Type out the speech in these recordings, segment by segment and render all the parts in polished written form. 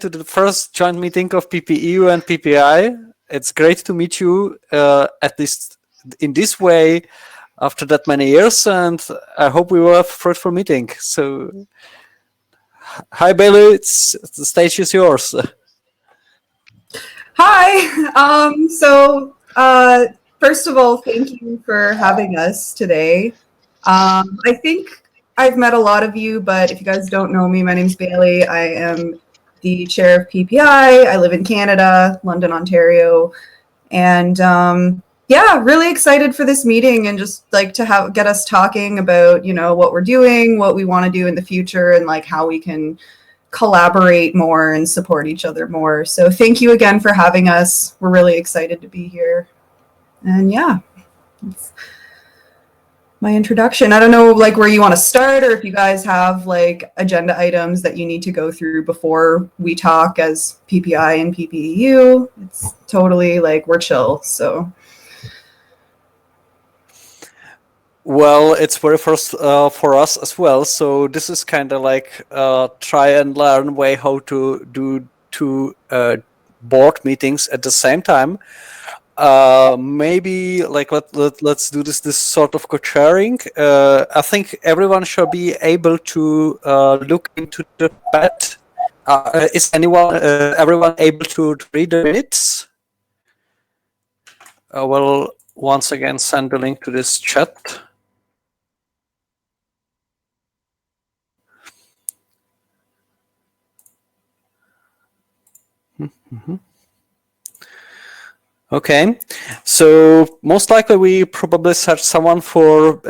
to the first joint meeting of PPEU and PPI. It's great to meet you, at least in this way, after that many years, and I hope we will have a fruitful meeting. So, hi Bailey, the stage is yours. Hi. First of all, thank you for having us today. I think I've met a lot of you, but if you guys don't know me, my name's Bailey. I am the chair of PPI. I live in Canada, London, Ontario, and yeah, really excited for this meeting and just like to get us talking about, you know, what we're doing, what we want to do in the future, and like how we can collaborate more and support each other more. So thank you again for having us. We're really excited to be here. And yeah, that's my introduction. I don't know like where you want to start, or if you guys have like agenda items that you need to go through before we talk as PPI and PPEU. It's totally like we're chill. So well, it's very first for us as well. So this is kind of like try and learn way how to do two board meetings at the same time. Maybe like let's do this sort of co-chairing. I think everyone should be able to look into the chat. Is everyone able to read the minutes? Well, once again, send the link to this chat. Mm-hmm. Okay, so most likely we probably search someone for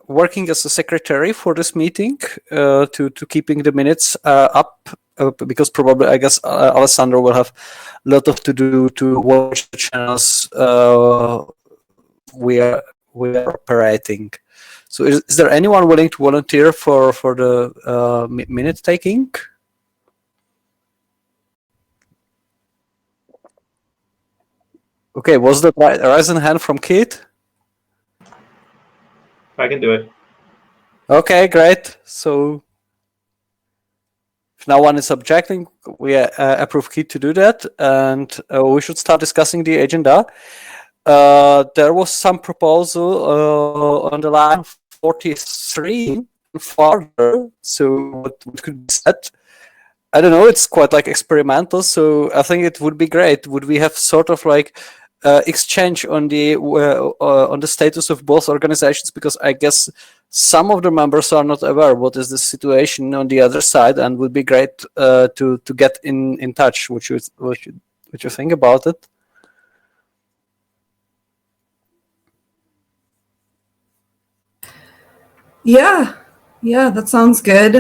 working as a secretary for this meeting to keeping the minutes up, because probably I guess Alessandro will have a lot of to do to watch the channels we are operating. So is there anyone willing to volunteer for the minute taking? Okay, was that rising hand from Kate? I can do it. Okay, great. So if no one is objecting, we approve Kate to do that, and we should start discussing the agenda. There was some proposal on the line 43 and farther. So what could be said? I don't know. It's quite like experimental. So I think it would be great. Would we have sort of like exchange on the status of both organizations, because I guess some of the members are not aware what is the situation on the other side, and would be great to get in touch. What you think about it? yeah, that sounds good.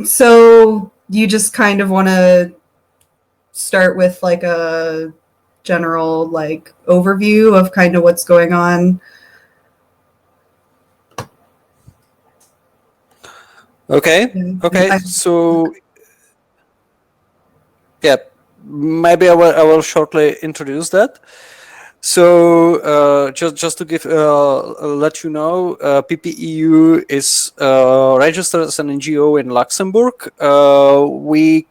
So you just kind of want to start with like a general like overview of kind of what's going on. Okay. So yeah, maybe I will shortly introduce that. So just to give let you know, PPEU is registered as an NGO in Luxembourg. We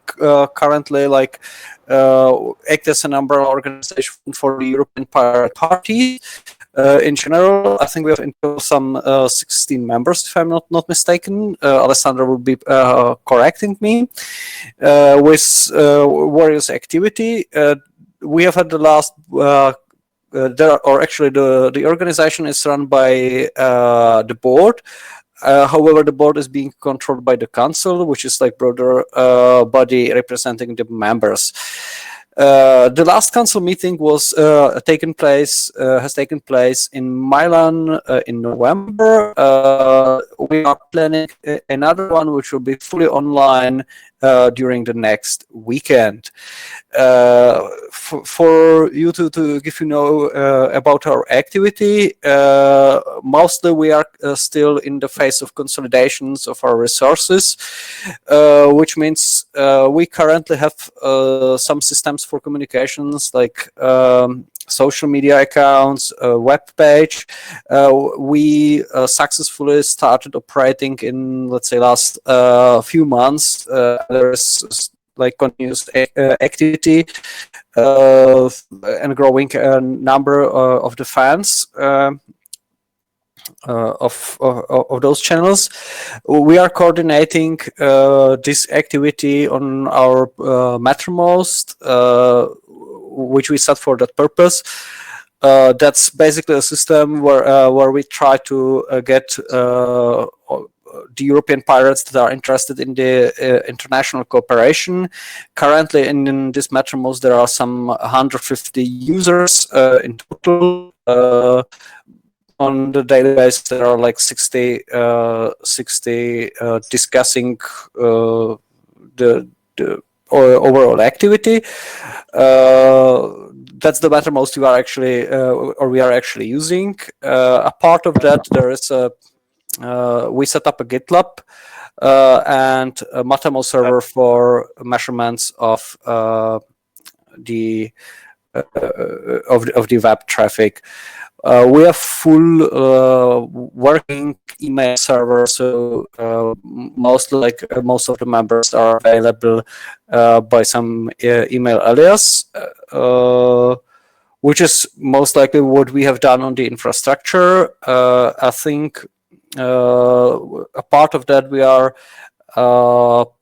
currently like act as an umbrella organization for the European Pirate Party. In general, I think we have in total some 16 members, if I'm not mistaken. Alessandra will be correcting me with various activity. We have had the last. The organization is run by the board. However, the board is being controlled by the council, which is like broader body representing the members. The last council meeting was has taken place in Milan in November. We are planning another one, which will be fully online during the next weekend. For you to give you know about our activity, mostly we are still in the phase of consolidations of our resources, which means we currently have some systems for communications like social media accounts, web page. We successfully started operating in, let's say, last few months. There is like continuous activity and growing number of the fans of those channels. We are coordinating this activity on our Mattermost, which we set for that purpose. That's basically a system where we try to get the European pirates that are interested in the international cooperation. Currently, in this Mattermost, there are some 150 users in total. On the daily basis, there are like 60 discussing the overall activity. That's the Mattermost you are actually we are actually using. A part of that, there is a we set up a GitLab and a Mattermost server for measurements of the web traffic. We have full working email server, so most of the members are available by some email alias, which is most likely what we have done on the infrastructure. I think a part of that we are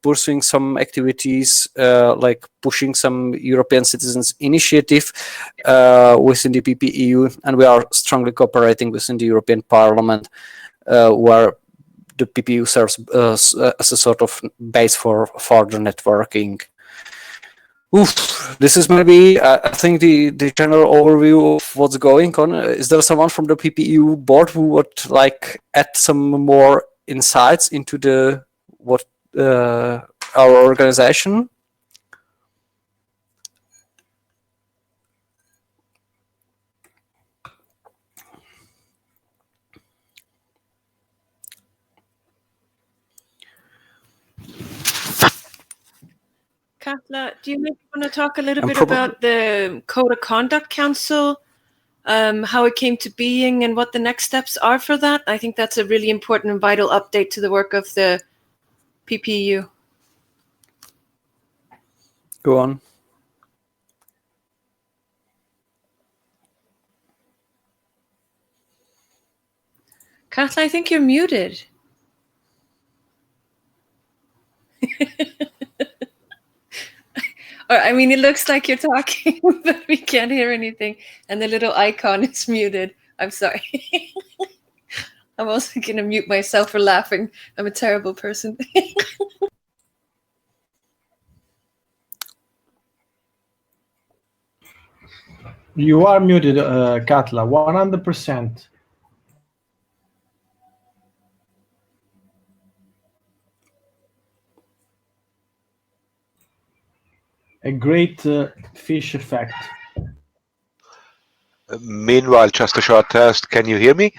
pursuing some activities like pushing some European citizens initiative within the PPEU, and we are strongly cooperating within the European Parliament, where the PPEU serves as a sort of base for further networking. This is maybe, I think, the general overview of what's going on. Is there someone from the PPEU board who would like add some more insights into the what our organization? Katla, do you maybe want to talk a little bit about the Code of Conduct Council, how it came to being and what the next steps are for that? I think that's a really important and vital update to the work of the PPEU. Go on. Katla, I think you're muted. Or, I mean, it looks like you're talking, but we can't hear anything. And the little icon is muted. I'm sorry. I'm also going to mute myself for laughing. I'm a terrible person. You are muted, Katla, 100%. A great fish effect. Meanwhile, just a short test. Can you hear me?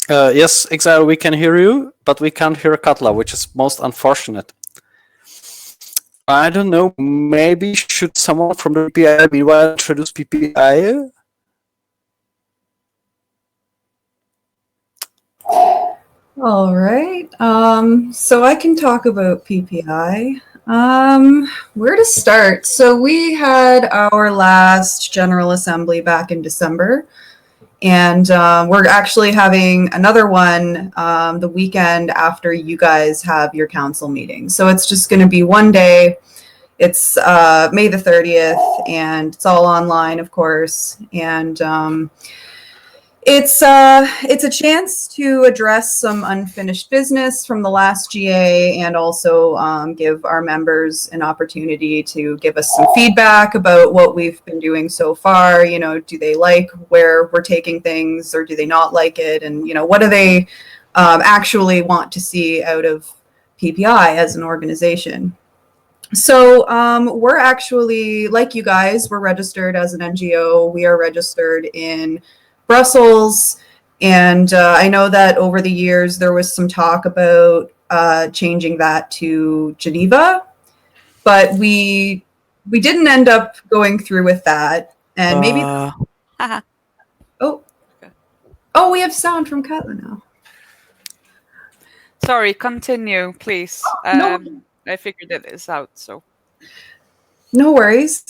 Yes, exactly. We can hear you, but we can't hear Katla, which is most unfortunate. I don't know. Maybe should someone from the PPI meanwhile introduce PPI? All right. So I can talk about PPI. Where to start? So we had our last General Assembly back in December, and we're actually having another one the weekend after you guys have your council meeting. So it's just going to be one day. It's May the 30th, and it's all online, of course. And it's a chance to address some unfinished business from the last GA, and also give our members an opportunity to give us some feedback about what we've been doing so far. You know, do they like where we're taking things, or do they not like it? And, you know, what do they actually want to see out of PPI as an organization? So we're actually, like you guys, we're registered as an NGO. We are registered in Brussels, and I know that over the years there was some talk about changing that to Geneva, but we didn't end up going through with that. And maybe oh, we have sound from Katla now. Sorry, continue, please. No. I figured it is out, so. No worries.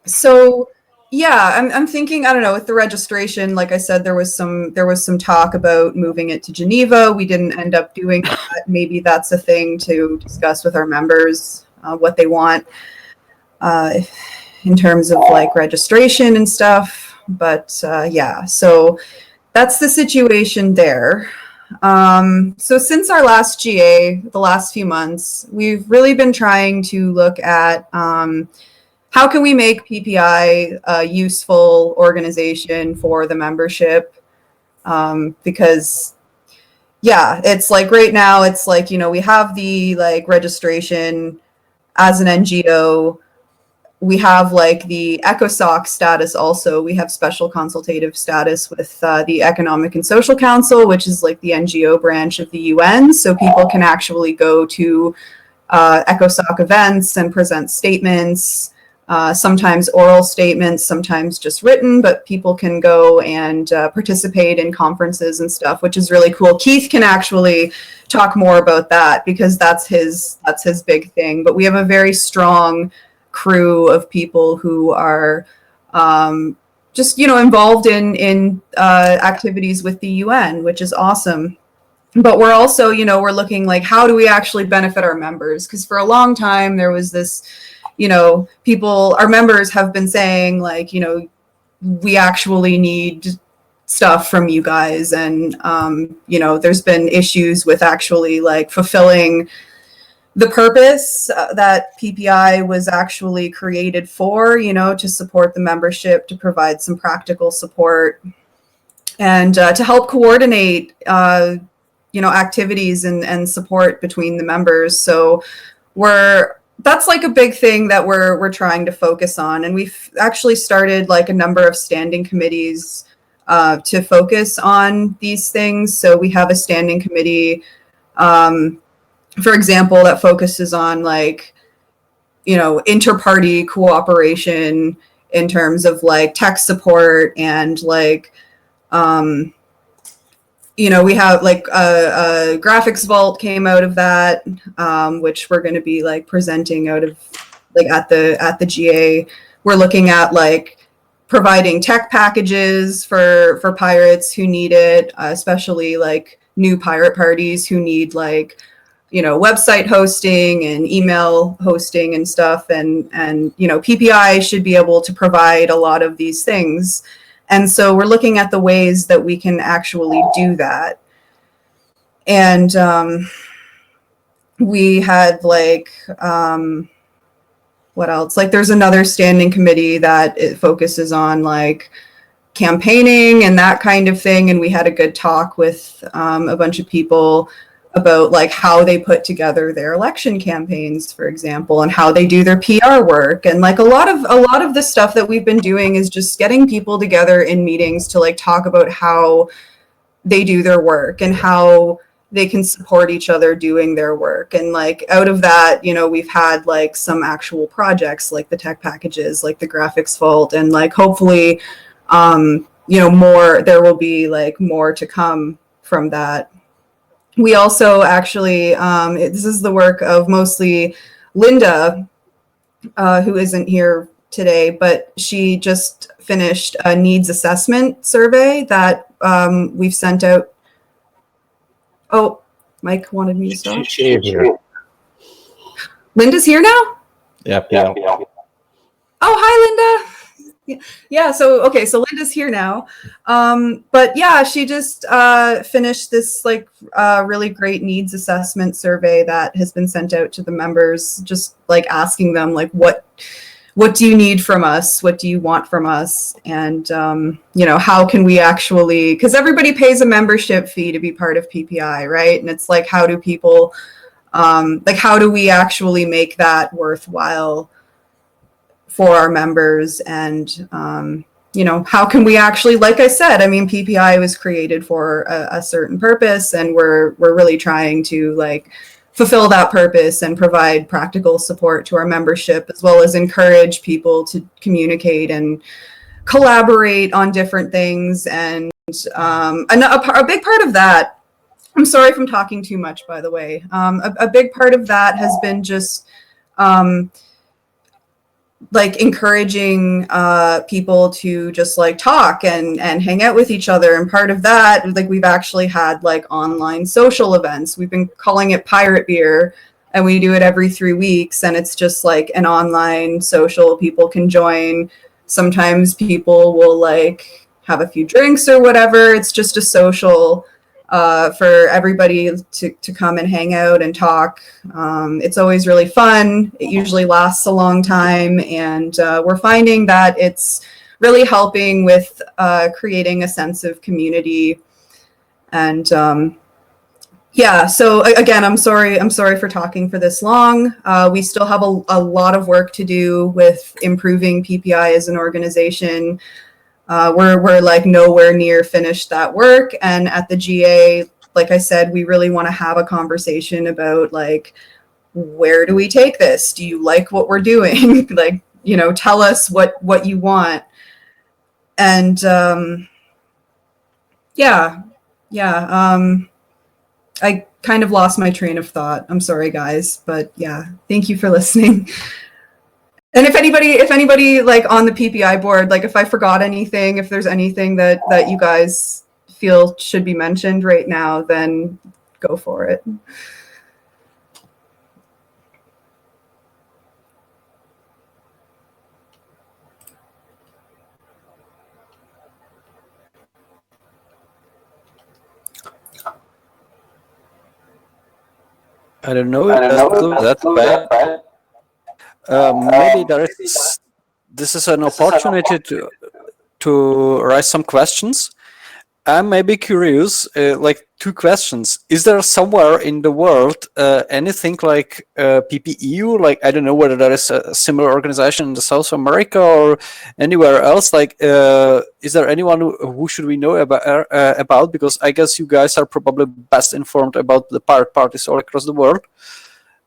So yeah, I'm thinking, I don't know, with the registration, like I said, there was some talk about moving it to Geneva. We didn't end up doing that. Maybe that's a thing to discuss with our members, what they want in terms of like registration and stuff. But yeah, so that's the situation there. So since our last GA, the last few months, we've really been trying to look at how can we make PPI a useful organization for the membership? Because yeah, it's like right now, it's like, you know, we have the like registration as an NGO. We have like the ECOSOC status also. We have special consultative status with the Economic and Social Council, which is like the NGO branch of the UN. So people can actually go to ECOSOC events and present statements, sometimes oral statements, sometimes just written, but people can go and participate in conferences and stuff, which is really cool. Keith can actually talk more about that because that's his big thing. But we have a very strong crew of people who are just, you know, involved in activities with the UN, which is awesome. But we're also, you know, we're looking like, how do we actually benefit our members? Because for a long time, there was this, you know, our members have been saying like, you know, we actually need stuff from you guys. And, you know, there's been issues with actually like fulfilling the purpose that PPI was actually created for, you know, to support the membership, to provide some practical support, and to help coordinate, you know, activities and support between the members. So that's like a big thing that we're trying to focus on. And we've actually started like a number of standing committees to focus on these things. So we have a standing committee, for example, that focuses on like, you know, inter-party cooperation in terms of like tech support and like, you know, we have like a graphics vault came out of that, which we're going to be like presenting out of like at the GA. We're looking at like providing tech packages for pirates who need it, especially like new pirate parties who need like, you know, website hosting and email hosting and stuff. And, you know, PPI should be able to provide a lot of these things. And so we're looking at the ways that we can actually do that. And we had like, what else? Like there's another standing committee that it focuses on like campaigning and that kind of thing. And we had a good talk with a bunch of people about like how they put together their election campaigns, for example, and how they do their PR work. And like a lot of the stuff that we've been doing is just getting people together in meetings to like talk about how they do their work and how they can support each other doing their work. And like out of that, you know, we've had like some actual projects like the tech packages, like the graphics vault, and like hopefully, you know, there will be like more to come from that. We also actually, this is the work of mostly Linda, who isn't here today, but she just finished a needs assessment survey that we've sent out. Oh, Mike wanted me to stop. She is here. Linda's here now? Yep. Oh, hi, Linda. Yeah, so Linda's here now. But yeah, she just finished this like really great needs assessment survey that has been sent out to the members, just like asking them like what do you need from us? What do you want from us? And you know, how can we actually, because everybody pays a membership fee to be part of PPI, right? And it's like, how do people like how do we actually make that worthwhile for our members? And you know, how can we actually, like I said, I mean, PPI was created for a certain purpose, and we're really trying to like fulfill that purpose and provide practical support to our membership, as well as encourage people to communicate and collaborate on different things. And a big part of that, I'm sorry if I'm talking too much, by the way, a big part of that has been just like encouraging people to just like talk and hang out with each other. And part of that, like we've actually had like online social events. We've been calling it Pirate Beer, and we do it every 3 weeks. And it's just like an online social, people can join. Sometimes people will like have a few drinks or whatever. It's just a social for everybody to come and hang out and talk. It's always really fun. It usually lasts a long time, and we're finding that it's really helping with creating a sense of community. And yeah, so again, I'm sorry for talking for this long. We still have a lot of work to do with improving PPI as an organization. We're like nowhere near finished that work. And at the GA, like I said, we really want to have a conversation about like, where do we take this? Do you like what we're doing? Like, you know, tell us what you want. And I kind of lost my train of thought. I'm sorry, guys, but yeah, thank you for listening. And if anybody like on the PPI board, like if I forgot anything, if there's anything that you guys feel should be mentioned right now, then go for it. I don't know if that's bad. Maybe this is an opportunity to raise some questions. I'm maybe curious, like 2 questions. Is there somewhere in the world anything like PPEU? Like, I don't know whether there is a similar organization in the South America or anywhere else. Like, is there anyone who should we know about? Because I guess you guys are probably best informed about the pirate parties all across the world.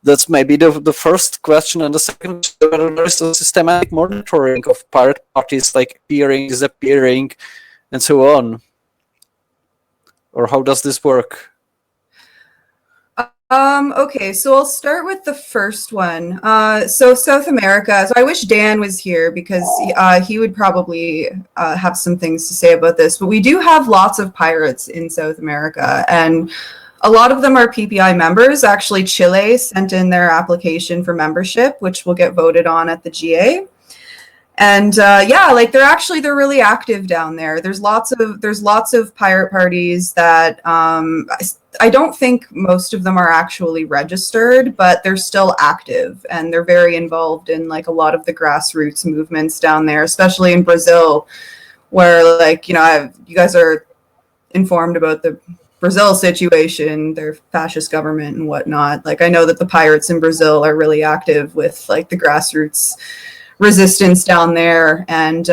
That's maybe the first question. And the second, whether there is a systematic monitoring of pirate parties, like appearing, disappearing, and so on. Or how does this work? Okay, so I'll start with the first one. So South America. So I wish Dan was here because he would probably have some things to say about this. But we do have lots of pirates in South America, and a lot of them are PPI members. Actually, Chile sent in their application for membership, which will get voted on at the GA. And yeah, like they're really active down there. There's lots of pirate parties that I don't think most of them are actually registered, but they're still active and they're very involved in like a lot of the grassroots movements down there, especially in Brazil, where like, you know, you guys are informed about the Brazil situation, their fascist government and whatnot. Like I know that the pirates in Brazil are really active with like the grassroots resistance down there. And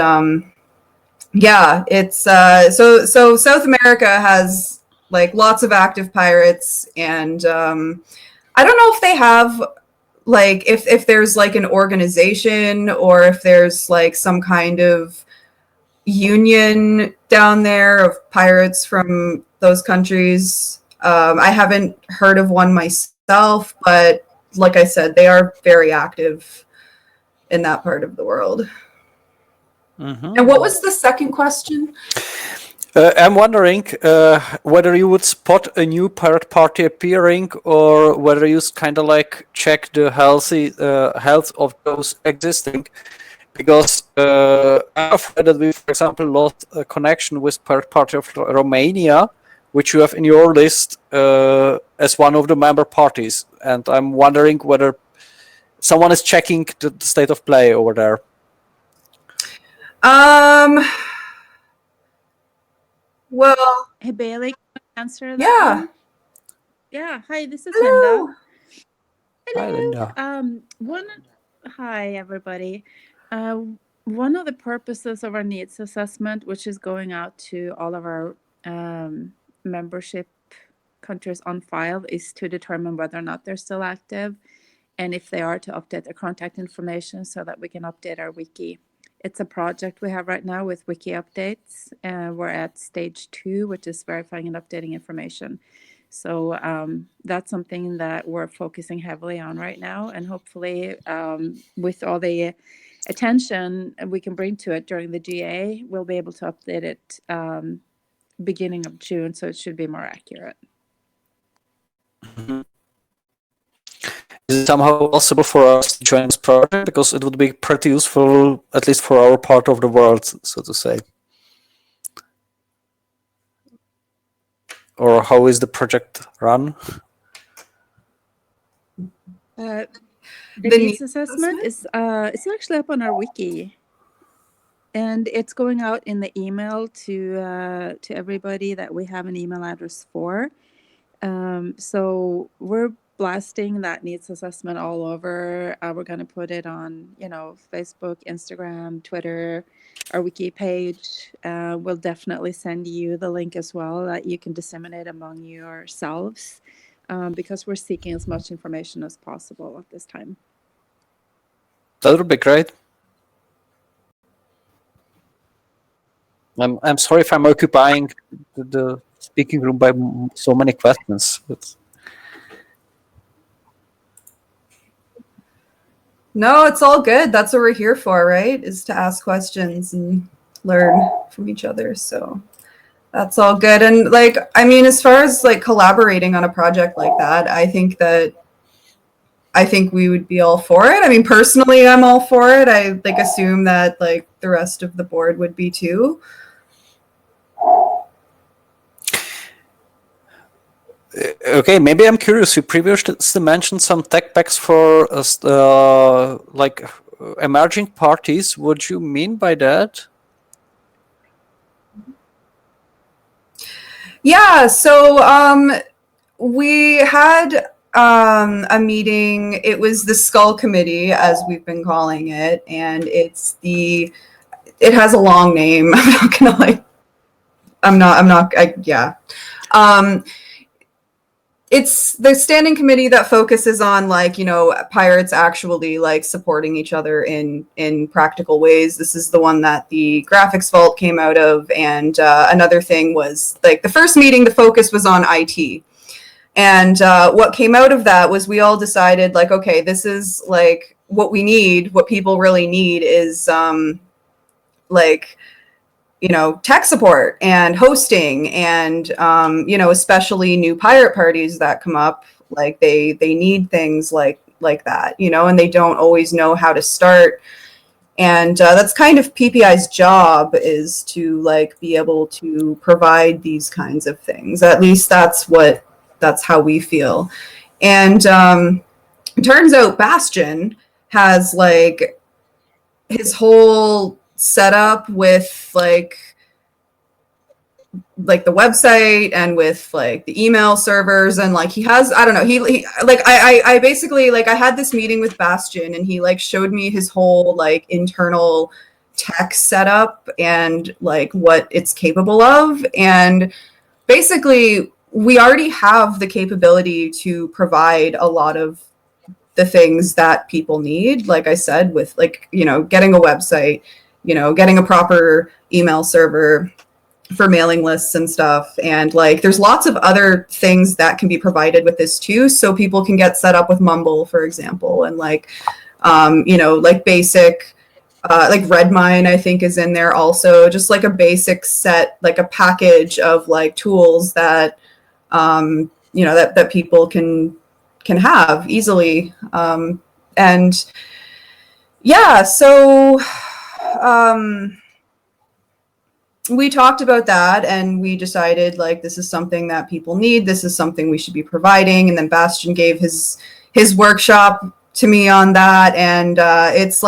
yeah, it's so South America has like lots of active pirates, and I don't know if they have like if there's like an organization or if there's like some kind of union down there of pirates from those countries. I haven't heard of one myself, but like I said, they are very active in that part of the world. Mm-hmm. And what was the second question? I'm wondering whether you would spot a new pirate party appearing, or whether you kind of like check the health of those existing. Because I'm afraid that we, for example, lost a connection with Pirate Party of Romania, which you have in your list as one of the member parties. And I'm wondering whether someone is checking the state of play over there. Well, hey Bailey, can I answer that? Yeah. One? Yeah. Hi, this is Hello. Linda. Hello. Hi, Linda. Hi, everybody. One of the purposes of our needs assessment, which is going out to all of our membership countries on file, is to determine whether or not they're still active, and if they are, to update their contact information so that we can update our wiki. It's a project we have right now with wiki updates. We're at stage 2, which is verifying and updating information. So that's something that we're focusing heavily on right now, and hopefully with all the attention we can bring to it during the GA, we'll be able to update it beginning of June, so it should be more accurate. Mm-hmm. Is it somehow possible for us to join this project? Because it would be pretty useful, at least for our part of the world, so to say. Or how is the project run? The needs assessment is it's actually up on our wiki, and it's going out in the email to everybody that we have an email address for. So we're blasting that needs assessment all over. We're going to put it on, Facebook, Instagram, Twitter, our wiki page. We'll definitely send you the link as well that you can disseminate among yourselves, because we're seeking as much information as possible at this time. That would be great. I'm sorry if I'm occupying the speaking room by so many questions. No, it's all good. That's what we're here for, right? Is to ask questions and learn from each other. So that's all good. And as far as collaborating on a project like that, I think we would be all for it. I mean, personally, I'm all for it. I assume that the rest of the board would be too. Okay, maybe I'm curious. You previously mentioned some tech packs for emerging parties. What do you mean by that? Yeah, so we had a meeting. It was the Skull Committee, as we've been calling it, and it has a long name. It's the standing committee that focuses on pirates actually supporting each other in practical ways. This is the one that the graphics vault came out of, and another thing was the first meeting, the focus was on IT. And what came out of that was we all decided okay, this is what we need. What people really need is tech support and hosting, and especially new pirate parties that come up, they need things like that, and they don't always know how to start. And that's kind of PPI's job, is to be able to provide these kinds of things. At least that's how we feel. And it turns out Bastion has his whole setup with the website and with the email servers, and he has, I don't know, I basically I had this meeting with Bastion, and he showed me his whole internal tech setup and what it's capable of. And basically we already have the capability to provide a lot of the things that people need, like I said, with getting a website, getting a proper email server for mailing lists and stuff. And there's lots of other things that can be provided with this too. So people can get set up with Mumble, for example, and basic, Redmine, I think, is in there also, just a basic set, a package of tools that, that people can have easily. And yeah, so we talked about that, and we decided this is something that people need. This is something we should be providing. And then Bastion gave his workshop to me on that. And it's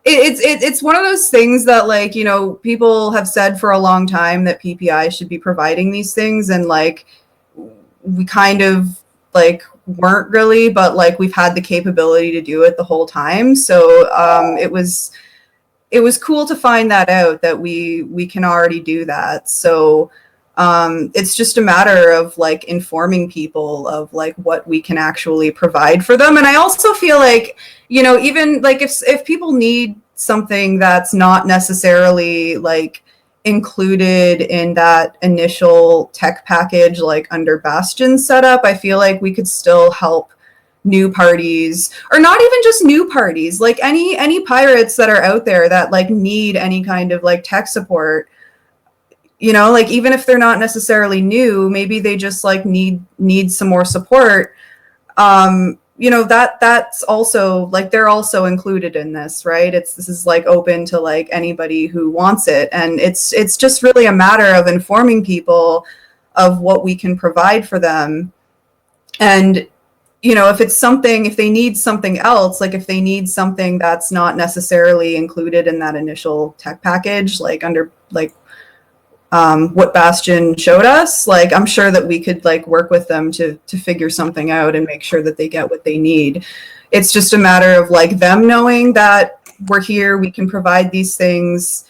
it's one of those things that people have said for a long time that PPI should be providing these things. And we kind of weren't really, but we've had the capability to do it the whole time. So it was cool to find that out, that we can already do that. So it's just a matter of informing people of what we can actually provide for them. And I also feel even if people need something that's not necessarily included in that initial tech package, like under Bastion's setup, I feel like we could still help new parties, or not even just new parties, like any pirates that are out there that like need any kind of like tech support. You know, like even if they're not necessarily new, maybe they just like need some more support. You know, that's also like they're also included in this, right? This is like open to like anybody who wants it, and it's just really a matter of informing people of what we can provide for them. And you know, if they need something else, like if they need something that's not necessarily included in that initial tech package, like under like what Bastion showed us, like I'm sure that we could like work with them to figure something out and make sure that they get what they need. It's just a matter of like them knowing that we're here, we can provide these things,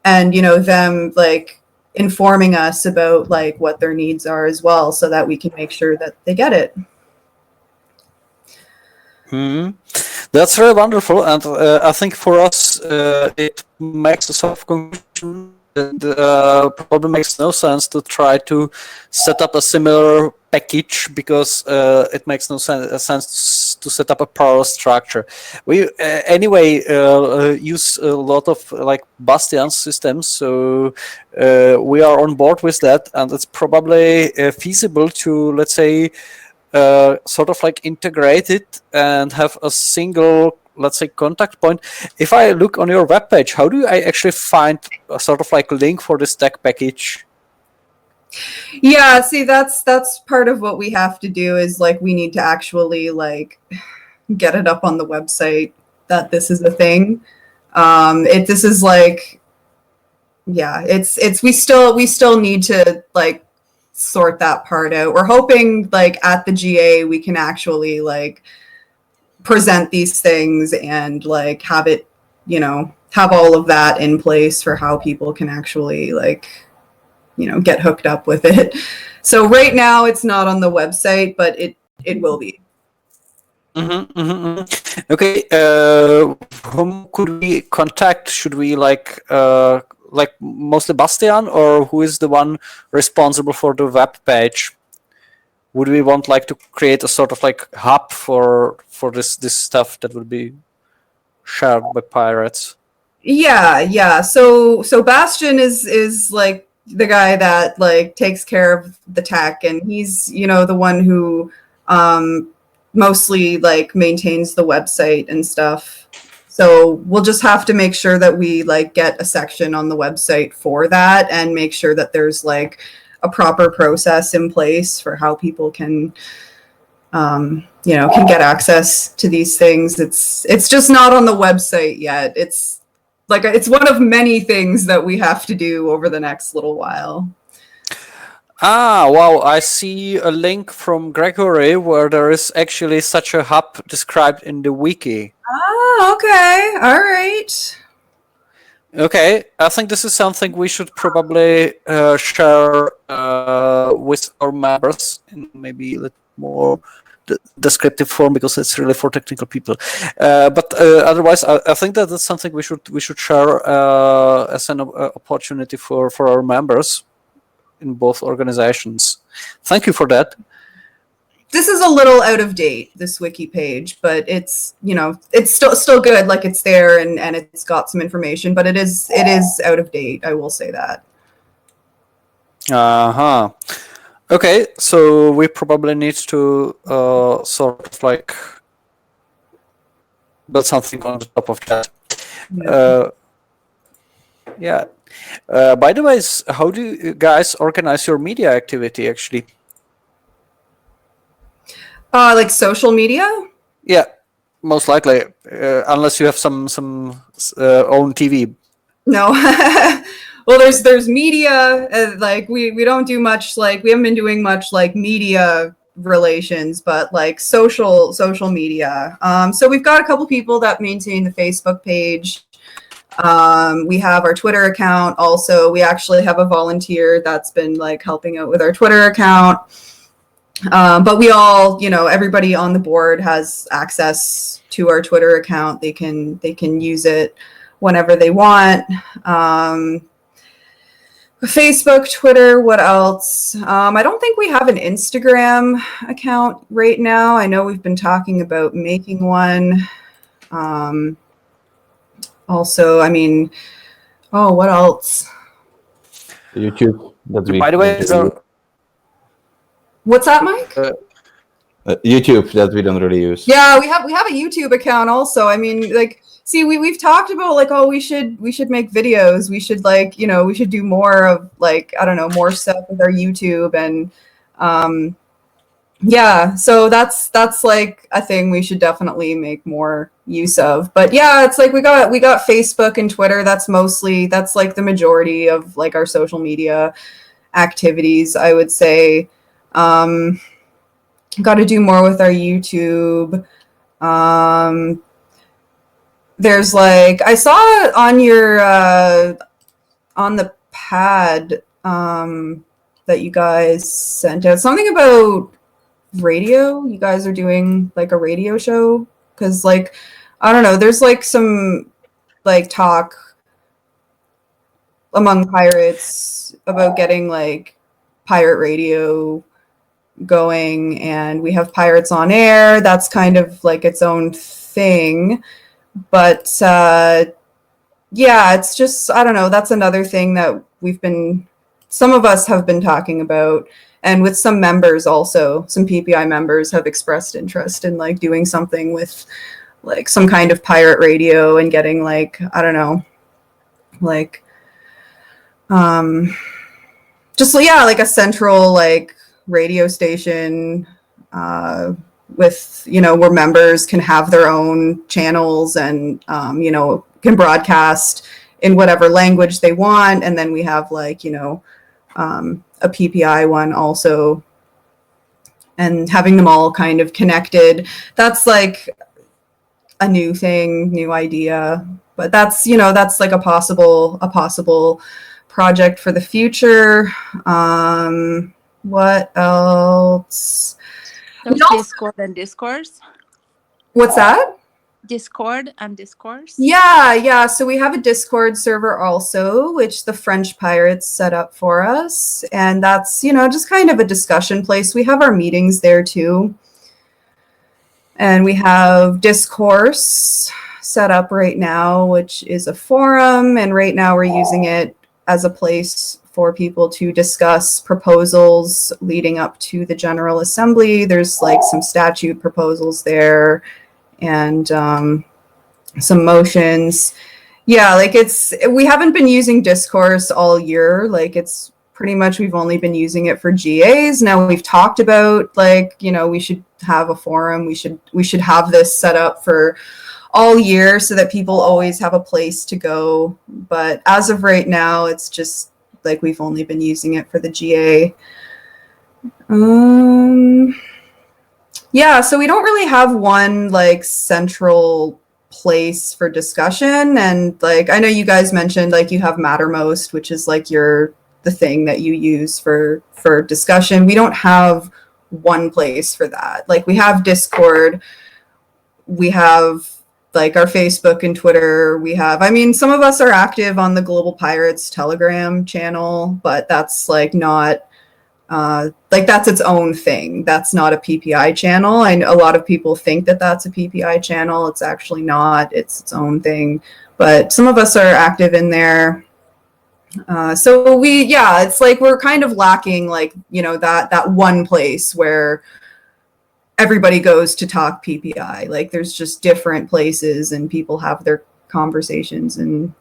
and you know, them like informing us about like what their needs are as well, so that we can make sure that they get it. That's very wonderful, and I think for us it makes a sort of conclusion that probably makes no sense to try to set up a similar package, because it makes no sense to set up a parallel structure. We anyway use a lot of like Bastion systems, so we are on board with that, and it's probably feasible to, let's say, sort of like integrate it and have a single, let's say, contact point. If I look on your webpage, how do I actually find a sort of like link for this tech package? Yeah, see, that's part of what we have to do, is like we need to actually like get it up on the website that this is a thing. This is like, yeah, we still need to like sort that part out. We're hoping like at the GA we can actually like present these things and like have it, you know, have all of that in place for how people can actually like, you know, get hooked up with it. So right now it's not on the website, but it will be. Okay, whom could we contact? Should we like mostly Bastion, or who is the one responsible for the web page? Would we want like to create a sort of like hub for this stuff that would be shared by pirates? Yeah. So Bastion is like the guy that like takes care of the tech, and he's, you know, the one who mostly like maintains the website and stuff. So we'll just have to make sure that we like get a section on the website for that, and make sure that there's like a proper process in place for how people can, you know, can get access to these things. It's just not on the website yet. It's like, it's one of many things that we have to do over the next little while. Ah, wow, I see a link from Gregory where there is actually such a hub described in the wiki. Ah, okay. All right. Okay, I think this is something we should probably share with our members in maybe a little more descriptive form, because it's really for technical people. But otherwise, I think that that's something we should share as an opportunity for our members in both organizations. Thank you for that. This is a little out of date, this wiki page, but it's, you know, it's still good. Like it's there, and it's got some information, but it is out of date. I will say that. Okay, so we probably need to sort of like build something on the top of that. Yeah. By the way, how do you guys organize your media activity actually? Like social media? Yeah, most likely, unless you have some own TV. No. Well, there's media. Like we don't do much. Like we haven't been doing much like media relations, but like social media. So we've got a couple people that maintain the Facebook page. We have our Twitter account. Also, we actually have a volunteer that's been like helping out with our Twitter account. But we all, you know, everybody on the board has access to our Twitter account. They can use it whenever they want. Facebook, Twitter, what else? I don't think we have an Instagram account right now. I know we've been talking about making one. Also, I mean, oh, what else? YouTube. That we By the way, What's that, Mike? YouTube that we don't really use. Yeah, we have a YouTube account also. I mean, like, see, we've talked about like, oh, we should make videos. We should like, you know, we should do more of like, I don't know, more stuff with our YouTube and yeah, so that's like a thing we should definitely make more use of. But yeah, it's like we got Facebook and Twitter. That's like the majority of like our social media activities, I would say. Got to do more with our YouTube. There's like, I saw on your on the pad that you guys sent out something about radio. You guys are doing like a radio show, because like, I don't know, there's like some like talk among pirates about getting like pirate radio going, and we have Pirates on Air. That's kind of like its own thing. But yeah, it's just, I don't know, that's another thing that some of us have been talking about. And with some members also, some PPI members have expressed interest in like doing something with like some kind of pirate radio and getting like, I don't know, like just, yeah, like a central like radio station with, you know, where members can have their own channels and you know, can broadcast in whatever language they want. And then we have like, you know, a PPI one also, and having them all kind of connected. That's like a new thing, new idea, but that's, you know, that's like a possible project for the future. What else? Discord and discourse. What's that? Discord and discourse. Yeah. So we have a Discord server also, which the French pirates set up for us. And that's, you know, just kind of a discussion place. We have our meetings there too. And we have Discourse set up right now, which is a forum. And right now we're using it as a place for people to discuss proposals leading up to the General Assembly. There's like some statute proposals there and some motions. Yeah, like we haven't been using Discourse all year. Like it's pretty much, we've only been using it for GAs. Now we've talked about like, you know, we should have a forum. We should have this set up for all year so that people always have a place to go. But as of right now, it's just like we've only been using it for the GA. Yeah, so we don't really have one like central place for discussion. And like, I know you guys mentioned like you have Mattermost, which is like the thing that you use for discussion. We don't have one place for that. Like we have Discord, we have like our Facebook and Twitter. We have, I mean, some of us are active on the Global Pirates Telegram channel, but that's like not like that's its own thing. That's not a PPI channel. I know a lot of people think that that's a PPI channel. It's actually not. It's its own thing. But some of us are active in there. So it's like we're kind of lacking like, you know, that one place where everybody goes to talk PPI. Like there's just different places and people have their conversations and,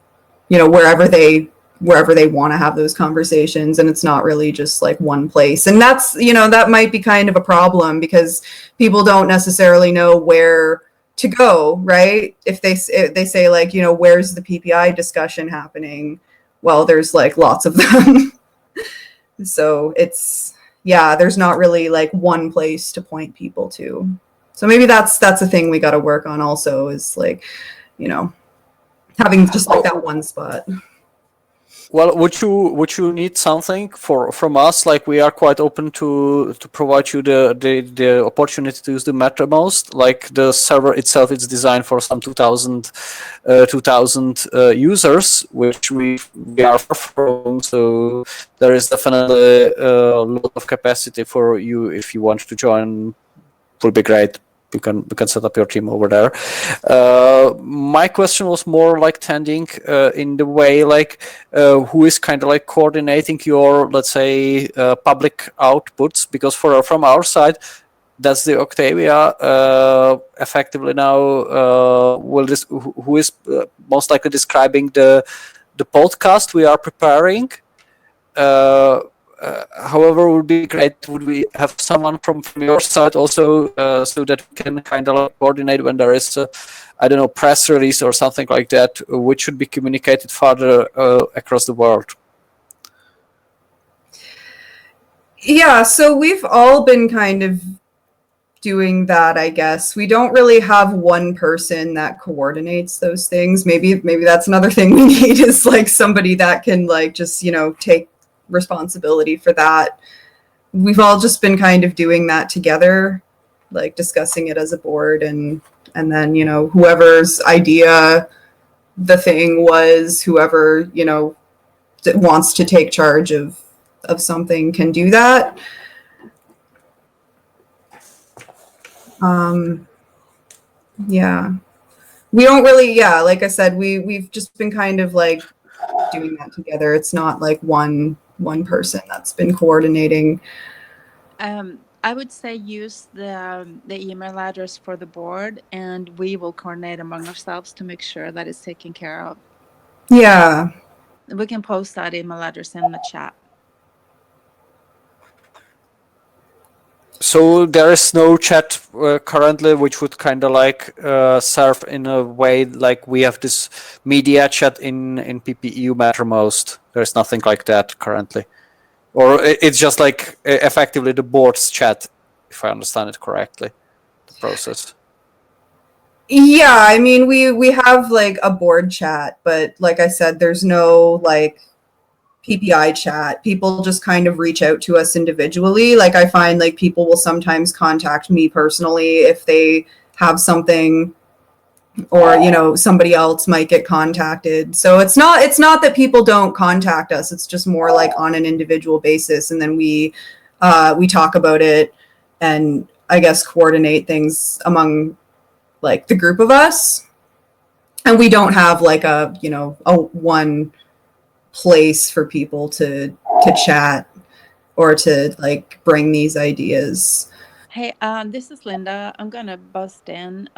you know, wherever they want to have those conversations, and it's not really just like one place. And that's, you know, that might be kind of a problem because people don't necessarily know where to go, right? If they say like, you know, where's the PPI discussion happening? Well, there's like lots of them. So it's, yeah, there's not really like one place to point people to. So maybe that's a thing we got to work on also, is like, you know, having just like that one spot. Well, would you need something from us? Like, we are quite open to provide you the opportunity to use the Mattermost. Like, the server itself is designed for some 2,000 users, which we are far from. So there is definitely a lot of capacity for you if you want to join. Would be great. We can set up your team over there. My question was more like tending in the way, like, who is kind of like coordinating your, let's say, public outputs, because from our side, that's the Octavia effectively now who is most likely describing the podcast we are preparing. However, it would be great, would we have someone from your side also, so that we can kind of like coordinate when there is I don't know, press release or something like that, which should be communicated further across the world. Yeah, so we've all been kind of doing that, I guess. We don't really have one person that coordinates those things. Maybe that's another thing we need, is like somebody that can like just, take responsibility for that. We've all just been kind of doing that together, like discussing it as a board, and then, whoever's idea the thing was, whoever, that wants to take charge of something can do that. Yeah, we don't really, like I said, we've just been kind of like doing that together. It's not like one person that's been coordinating. I would say use the email address for the board, and we will coordinate among ourselves to make sure that it's taken care of. Yeah. We can post that email address in the chat. So there is no chat currently, which would kind of like serve in a way like we have this media chat in PPEU Mattermost. There's nothing like that currently, or it's just like effectively the board's chat, if I understand it correctly, the process. Yeah, I mean, we have like a board chat, but like I said, there's no like PPI chat. People just kind of reach out to us individually. Like, I find like people will sometimes contact me personally if they have something, or somebody else might get contacted. So it's not that people don't contact us. It's just more like on an individual basis, and then we talk about it and I guess coordinate things among like the group of us. And we don't have like a one place for people to chat or to like bring these ideas. Hey, this is Linda. I'm gonna bust in.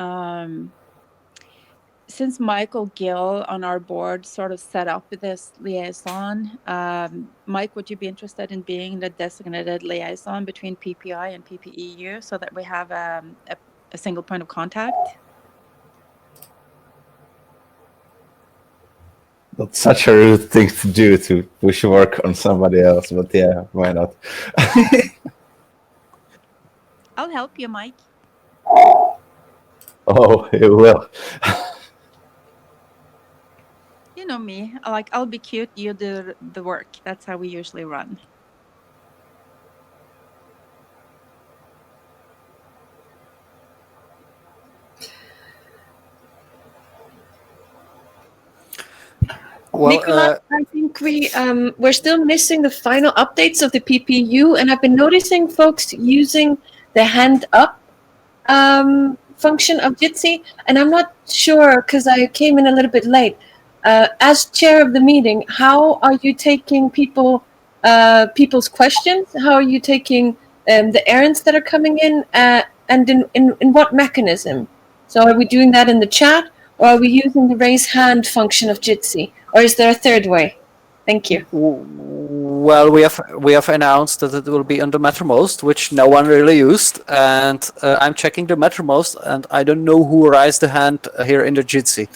Since Michael Gill on our board sort of set up this liaison, Mike, would you be interested in being the designated liaison between PPI and PPEU so that we have a single point of contact? That's such a rude thing to do, to push work on somebody else, but yeah, why not? I'll help you, Mike. Oh, you will. You know me. I'll be cute, you do the work. That's how we usually run. Well, Nicola, I think we're still missing the final updates of the PPU, and I've been noticing folks using the hand up function of Jitsi, and I'm not sure because I came in a little bit late. As chair of the meeting, how are you taking people's questions? How are you taking the errands that are coming in, and in what mechanism? So are we doing that in the chat, or are we using the raise hand function of Jitsi, or is there a third way? Thank you. Well, we have announced that it will be under Mattermost, which no one really used, and I'm checking the Mattermost, and I don't know who raised the hand here in the Jitsi.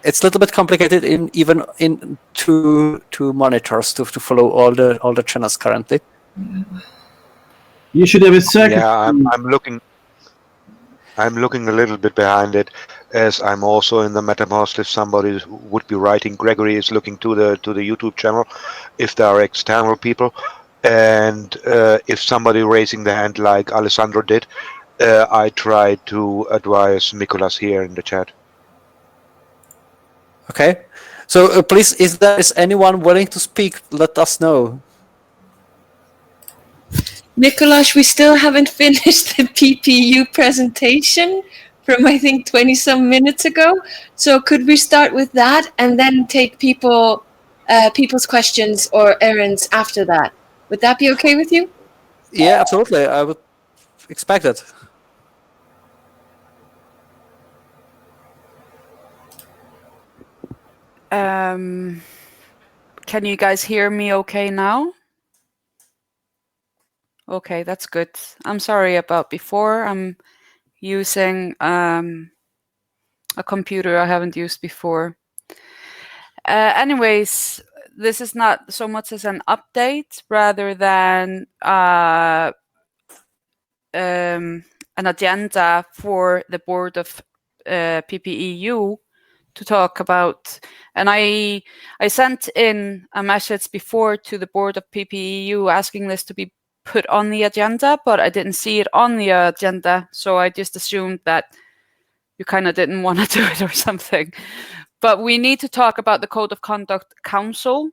It's a little bit complicated even in two monitors to follow all the channels currently. You should have a second. Yeah, I'm looking a little bit behind it. as I'm also in the MetaMost, if somebody would be writing, Gregory is looking to the YouTube channel, if there are external people, and if somebody raising the hand like Alessandro did, I try to advise Nicolas here in the chat. Okay. So please, if there is anyone willing to speak, let us know. Nicolas, we still haven't finished the PPU presentation from, I think, 20 some minutes ago. So could we start with that and then take people's questions or errands after that? Would that be okay with you? Yeah, absolutely. I would expect it. Can you guys hear me okay now? Okay, that's good. I'm sorry about before. I'm using a computer I haven't used before. Anyways, this is not so much as an update rather than an agenda for the board of PPEU to talk about. And I sent in a message before to the board of PPEU asking this to be put on the agenda, but I didn't see it on the agenda, so I just assumed that you kind of didn't want to do it or something. But we need to talk about the Code of Conduct Council,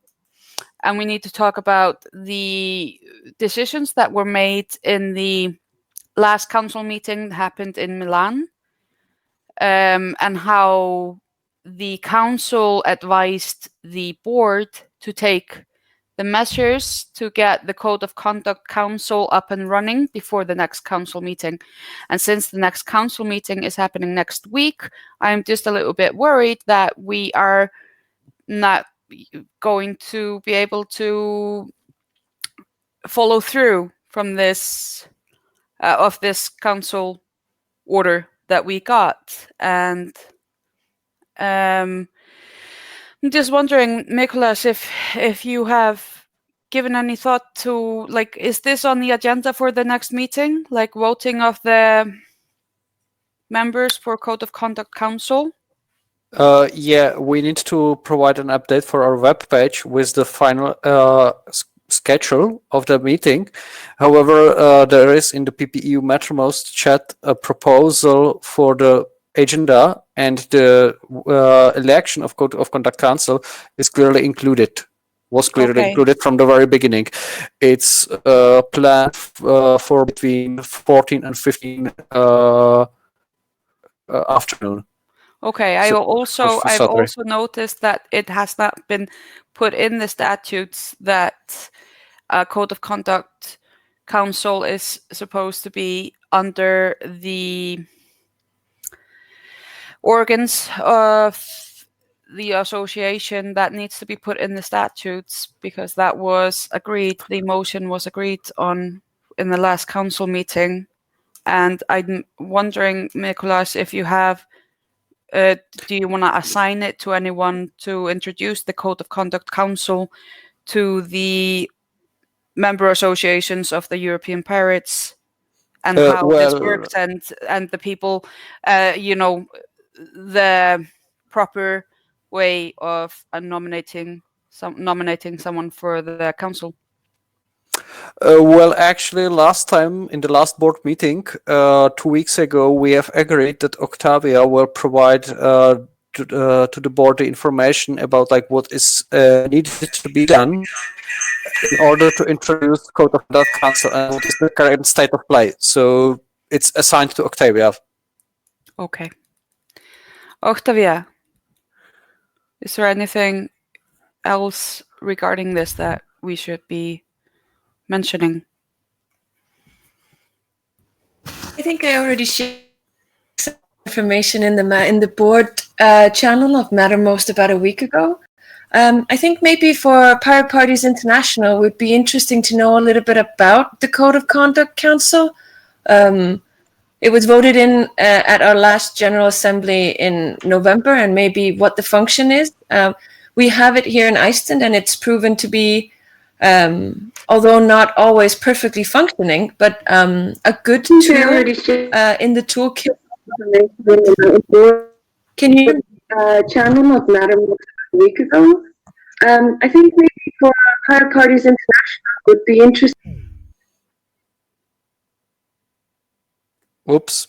and we need to talk about the decisions that were made in the last council meeting that happened in Milan, and how the council advised the board to take the measures to get the Code of Conduct Council up and running before the next council meeting. And since the next council meeting is happening next week, I'm just a little bit worried that we are not going to be able to follow through from this of this council order that we got. And I'm just wondering, Nicolas, if you have given any thought to, like, is this on the agenda for the next meeting, like voting of the members for Code of Conduct Council? Yeah, we need to provide an update for our webpage with the final schedule of the meeting. However, there is in the PPEU Mattermost chat a proposal for the agenda, and the election of Code of Conduct Council is clearly included. Was clearly included from the very beginning. It's planned for between 14 and 15 afternoon. Okay, I've also noticed that it has not been put in the statutes that Code of Conduct Council is supposed to be under the organs of the association. That needs to be put in the statutes because that was agreed. The motion was agreed on in the last council meeting. And I'm wondering, Nicolas, if you have do you want to assign it to anyone to introduce the Code of Conduct Council to the member associations of the European Pirates, and how this works, and the people, the proper way of nominating someone for the council? Well, actually, last time in the last board meeting, 2 weeks ago, we have agreed that Octavia will provide to the board the information about like what is needed to be done in order to introduce Code of Conduct Council and what is the current state of play. So it's assigned to Octavia. Okay. Octavia, is there anything else regarding this that we should be mentioning? I think I already shared some information in the board channel of Mattermost about a week ago. I think maybe for Pirate Parties International, it would be interesting to know a little bit about the Code of Conduct Council. It was voted in at our last General Assembly in November, and maybe what the function is. We have it here in Iceland, and it's proven to be, although not always perfectly functioning, but a good tool in the toolkit. Can you? Channel of Madam a week ago. I think maybe for Higher Parties International would be interesting. Oops.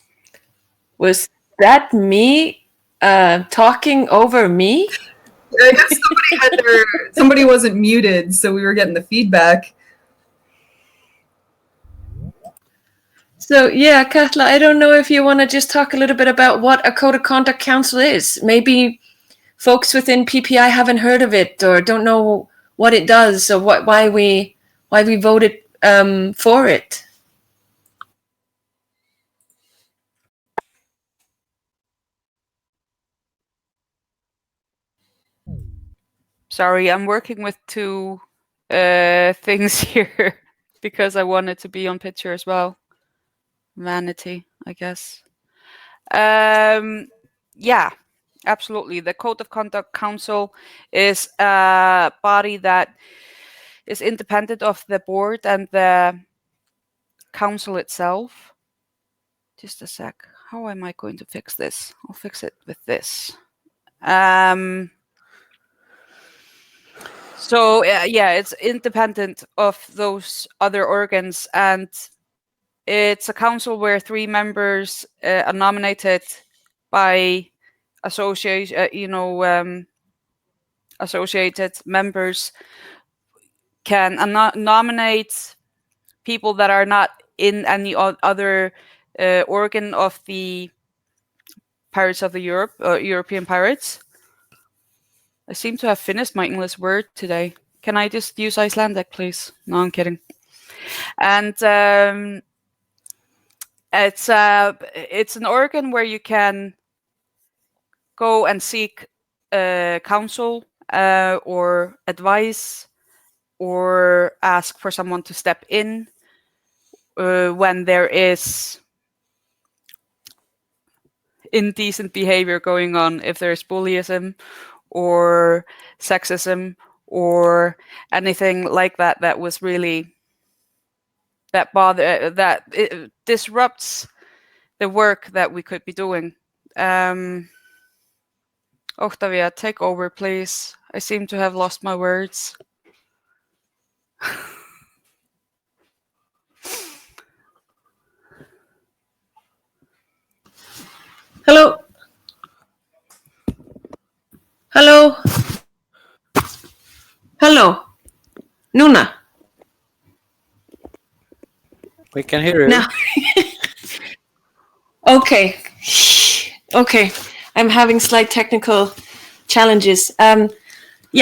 Was that me talking over me? I guess somebody wasn't muted, so we were getting the feedback. So yeah, Katla, I don't know if you want to just talk a little bit about what a Code of Conduct Council is. Maybe folks within PPI haven't heard of it or don't know what it does or why we voted for it. Sorry, I'm working with two things here because I wanted to be on picture as well. Vanity, I guess. Yeah, absolutely. The Code of Conduct Council is a body that is independent of the board and the council itself. Just a sec. How am I going to fix this? I'll fix it with this. So yeah, it's independent of those other organs, and it's a council where 3 members are nominated by associated members can nominate people that are not in any other organ of the Pirates of the European Pirates. I seem to have finished my English word today. Can I just use Icelandic, please? No, I'm kidding. And it's an organ where you can go and seek counsel or advice or ask for someone to step in when there is indecent behavior going on, if there's bullyism or sexism or anything like that that was really that it disrupts the work that we could be doing. Octavia, take over, please. I seem to have lost my words. Hello. Hello. Hello. Nuna. We can hear you. Now. Okay. Okay. I'm having slight technical challenges. Yeah,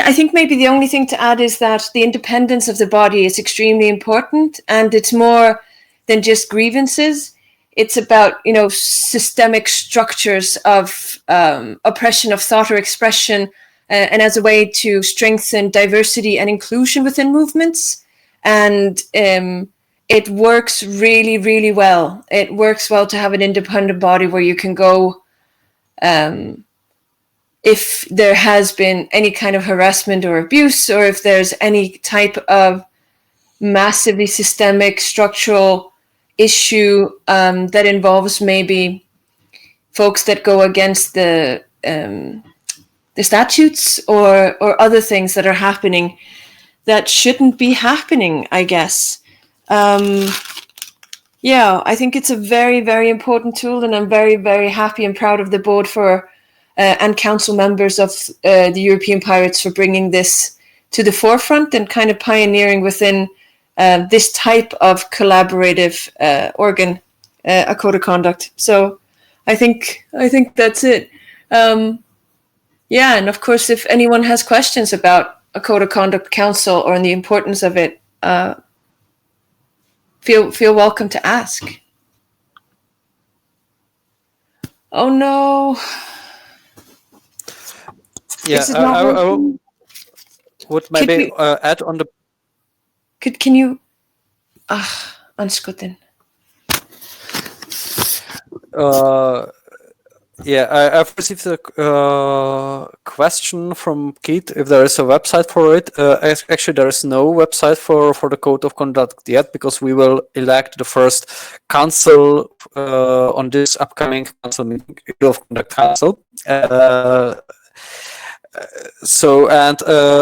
I think maybe the only thing to add is that the independence of the body is extremely important, and it's more than just grievances. It's about, systemic structures of oppression of thought or expression, and as a way to strengthen diversity and inclusion within movements. And it works really, really well. It works well to have an independent body where you can go if there has been any kind of harassment or abuse, or if there's any type of massively systemic structural issue that involves maybe folks that go against the statutes or other things that are happening that shouldn't be happening, I guess. Yeah, I think it's a very, very important tool, and I'm very, very happy and proud of the board and council members of the European Pirates for bringing this to the forefront and kind of pioneering within this type of collaborative organ, a code of conduct. So I think that's it. Yeah, and of course, if anyone has questions about a code of conduct council or the importance of it, feel welcome to ask. Oh no. Yeah, I would maybe add on the. Can you? Anskutten. Yeah, I've received a question from Keith if there is a website for it. Actually, there is no website for the code of conduct yet, because we will elect the first council on this upcoming council meeting, code of conduct council.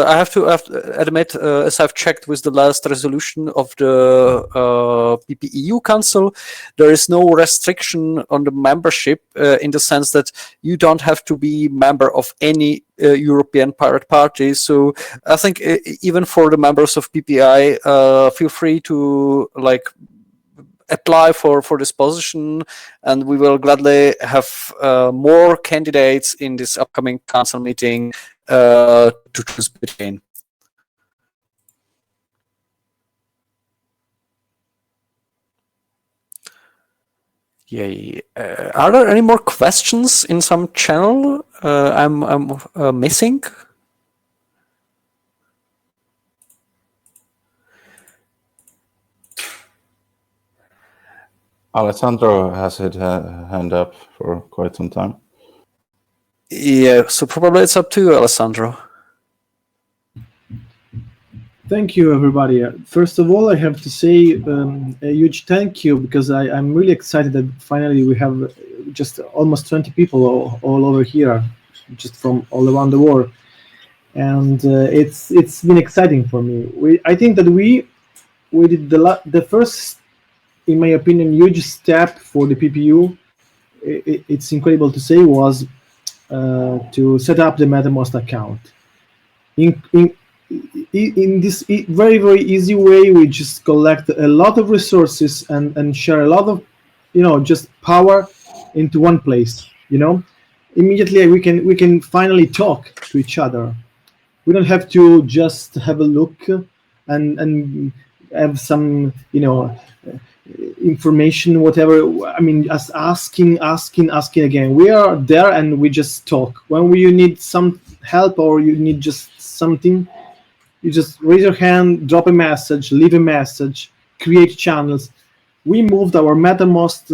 I have to admit, as I've checked with the last resolution of the PPEU Council, there is no restriction on the membership in the sense that you don't have to be member of any European pirate party. So I think even for the members of PPI, feel free to apply for this position, and we will gladly have more candidates in this upcoming council meeting to choose between. Yay! Are there any more questions in some channel I'm missing? Alessandro has his hand up for quite some time. Yeah, so probably it's up to you, Alessandro. Thank you, everybody. First of all, I have to say a huge thank you, because I'm really excited that finally we have just almost 20 people all over here, just from all around the world. And it's been exciting for me. I think that we did the first, in my opinion, huge step for the PPU. It's incredible to say, was to set up the MetaMost account. In this very, very easy way, we just collect a lot of resources and share a lot of, just power into one place. Immediately we can finally talk to each other. We don't have to just have a look and have some, information, whatever. I mean, just asking again. We are there and we just talk. When you need some help or you need just something, you just raise your hand, drop a message, leave a message, create channels. We moved our MetaMost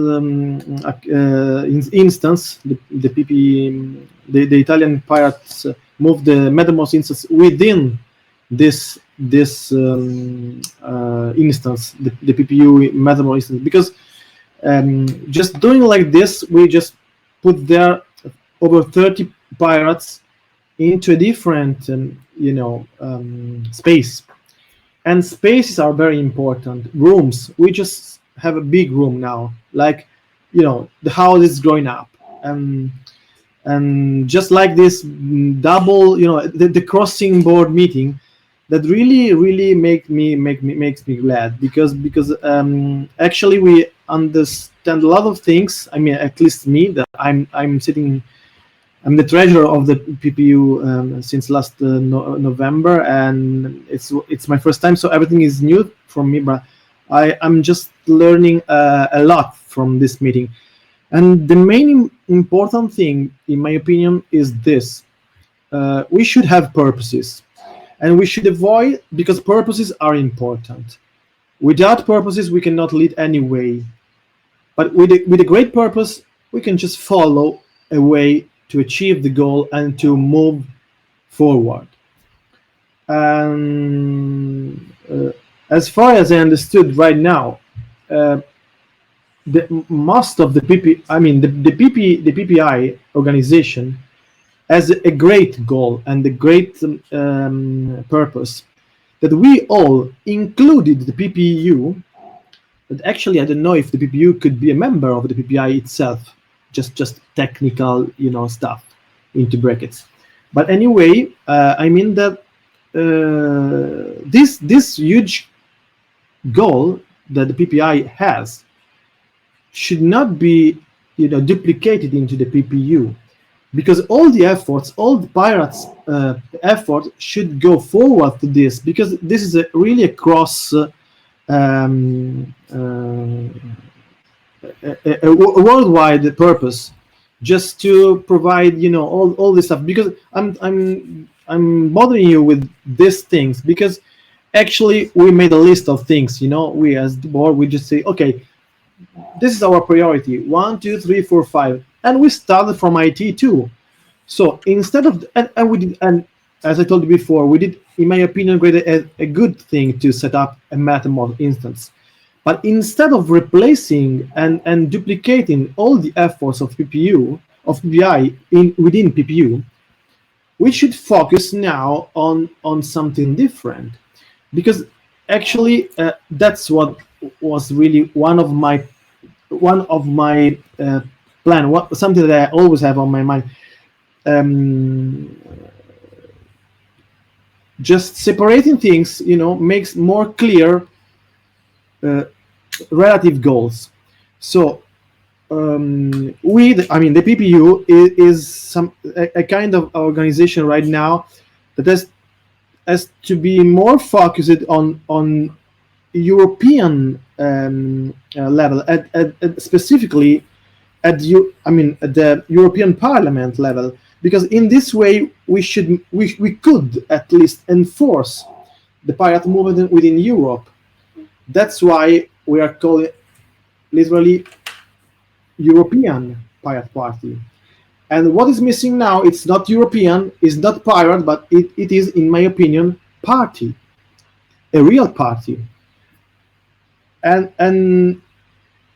instance, the PP, the Italian pirates moved the MetaMost instance within this instance, the PPU MetaMost instance, because just doing like this, we just put there over 30 pirates into a different space. And spaces are very important. Rooms, we just have a big room now, like the house is growing up, and just like this double, the crossing board meeting, that really makes me glad, because actually we understand a lot of things. I mean, at least me, that I'm the treasurer of the PPU since last November, and it's my first time, so everything is new for me. But I'm just learning a lot from this meeting, and the main important thing, in my opinion, is this: we should have purposes. And we should avoid, because purposes are important. Without purposes, we cannot lead any way. But with a great purpose, we can just follow a way to achieve the goal and to move forward. As far as I understood right now, most of the PPI organization as a great goal and a great purpose, that we all included the PPU. But actually, I don't know if the PPU could be a member of the PPI itself, just technical, stuff into brackets. But anyway, I mean that this huge goal that the PPI has should not be, duplicated into the PPU. Because all the efforts, all the pirates' effort should go forward to this, because this is really a cross, a worldwide purpose, just to provide, all this stuff. Because I'm bothering you with these things, because actually we made a list of things. We as the board, we just say, okay, this is our priority: 1, 2, 3, 4, 5. And we started from IT too. So instead of and we did, and as I told you before, we did, in my opinion, a good thing to set up a Mattermost instance. But instead of replacing and duplicating all the efforts of PPI within PPU, we should focus now on something different, because actually that's what was really one of my plan. Something that I always have on my mind. Just separating things, makes more clear relative goals. So the PPU is a kind of organization right now that has to be more focused on European level, at specifically at the European Parliament level, because in this way we could at least enforce the pirate movement within Europe. That's why we are calling literally European Pirate Party. And what is missing now, it's not European, it's not pirate, but it is, in my opinion, party, a real party. And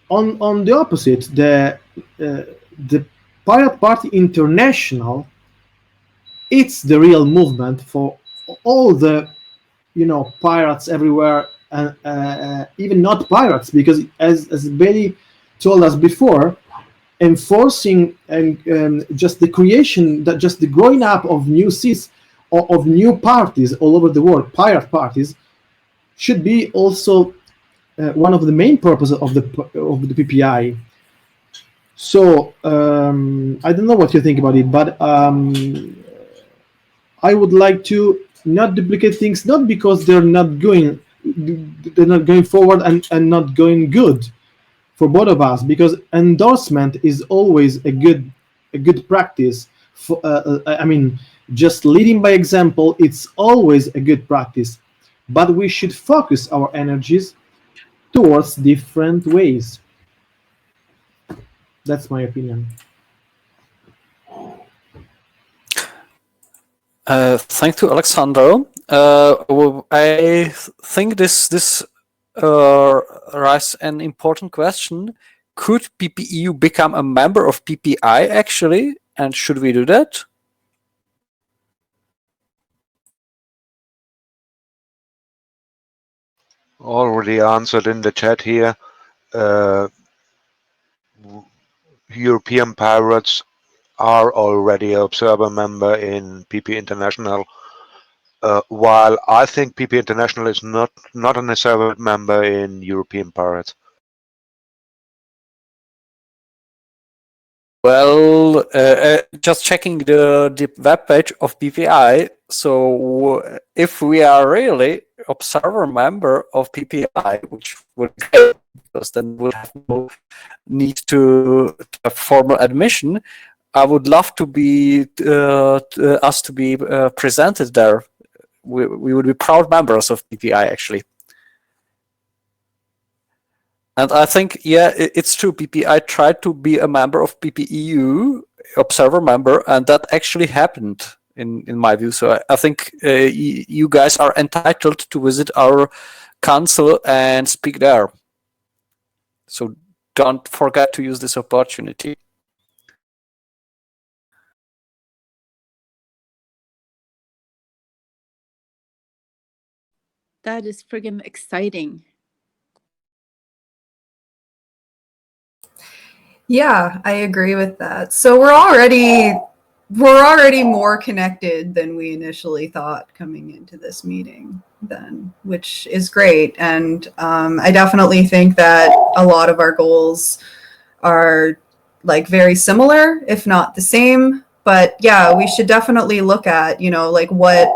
on the opposite, the Pirate Party International, it's the real movement for all the pirates everywhere, and even not pirates, because as Bailey told us before, enforcing and just the creation, that just the growing up of new seats of new parties all over the world, pirate parties, should be also one of the main purposes of the PPI. So I don't know what you think about it, but I would like to not duplicate things, not because they're not going forward and not going good for both of us, because endorsement is always a good practice. Just leading by example, it's always a good practice, but we should focus our energies towards different ways. That's my opinion. Thank you, Alexander. I think this raises an important question. Could PPEU become a member of PPI actually, and should we do that? Already answered in the chat here. European pirates are already an observer member in PP International, while I think PP International is not an observer member in European pirates. Well, just checking the webpage of PPI. So if we are really observer member of PPI, which would be great, because then we would have no need to have formal admission, I would love to be us to be presented there. We would be proud members of PPI actually. And I think, yeah, it's true. PPI tried to be a member of PPEU, observer member, and that actually happened in my view. So I think you guys are entitled to visit our council and speak there. So don't forget to use this opportunity. That is friggin' exciting. Yeah, I agree with that. So we're already more connected than we initially thought coming into this meeting then, which is great. And I definitely think that a lot of our goals are like very similar, if not the same. But yeah, we should definitely look at, like what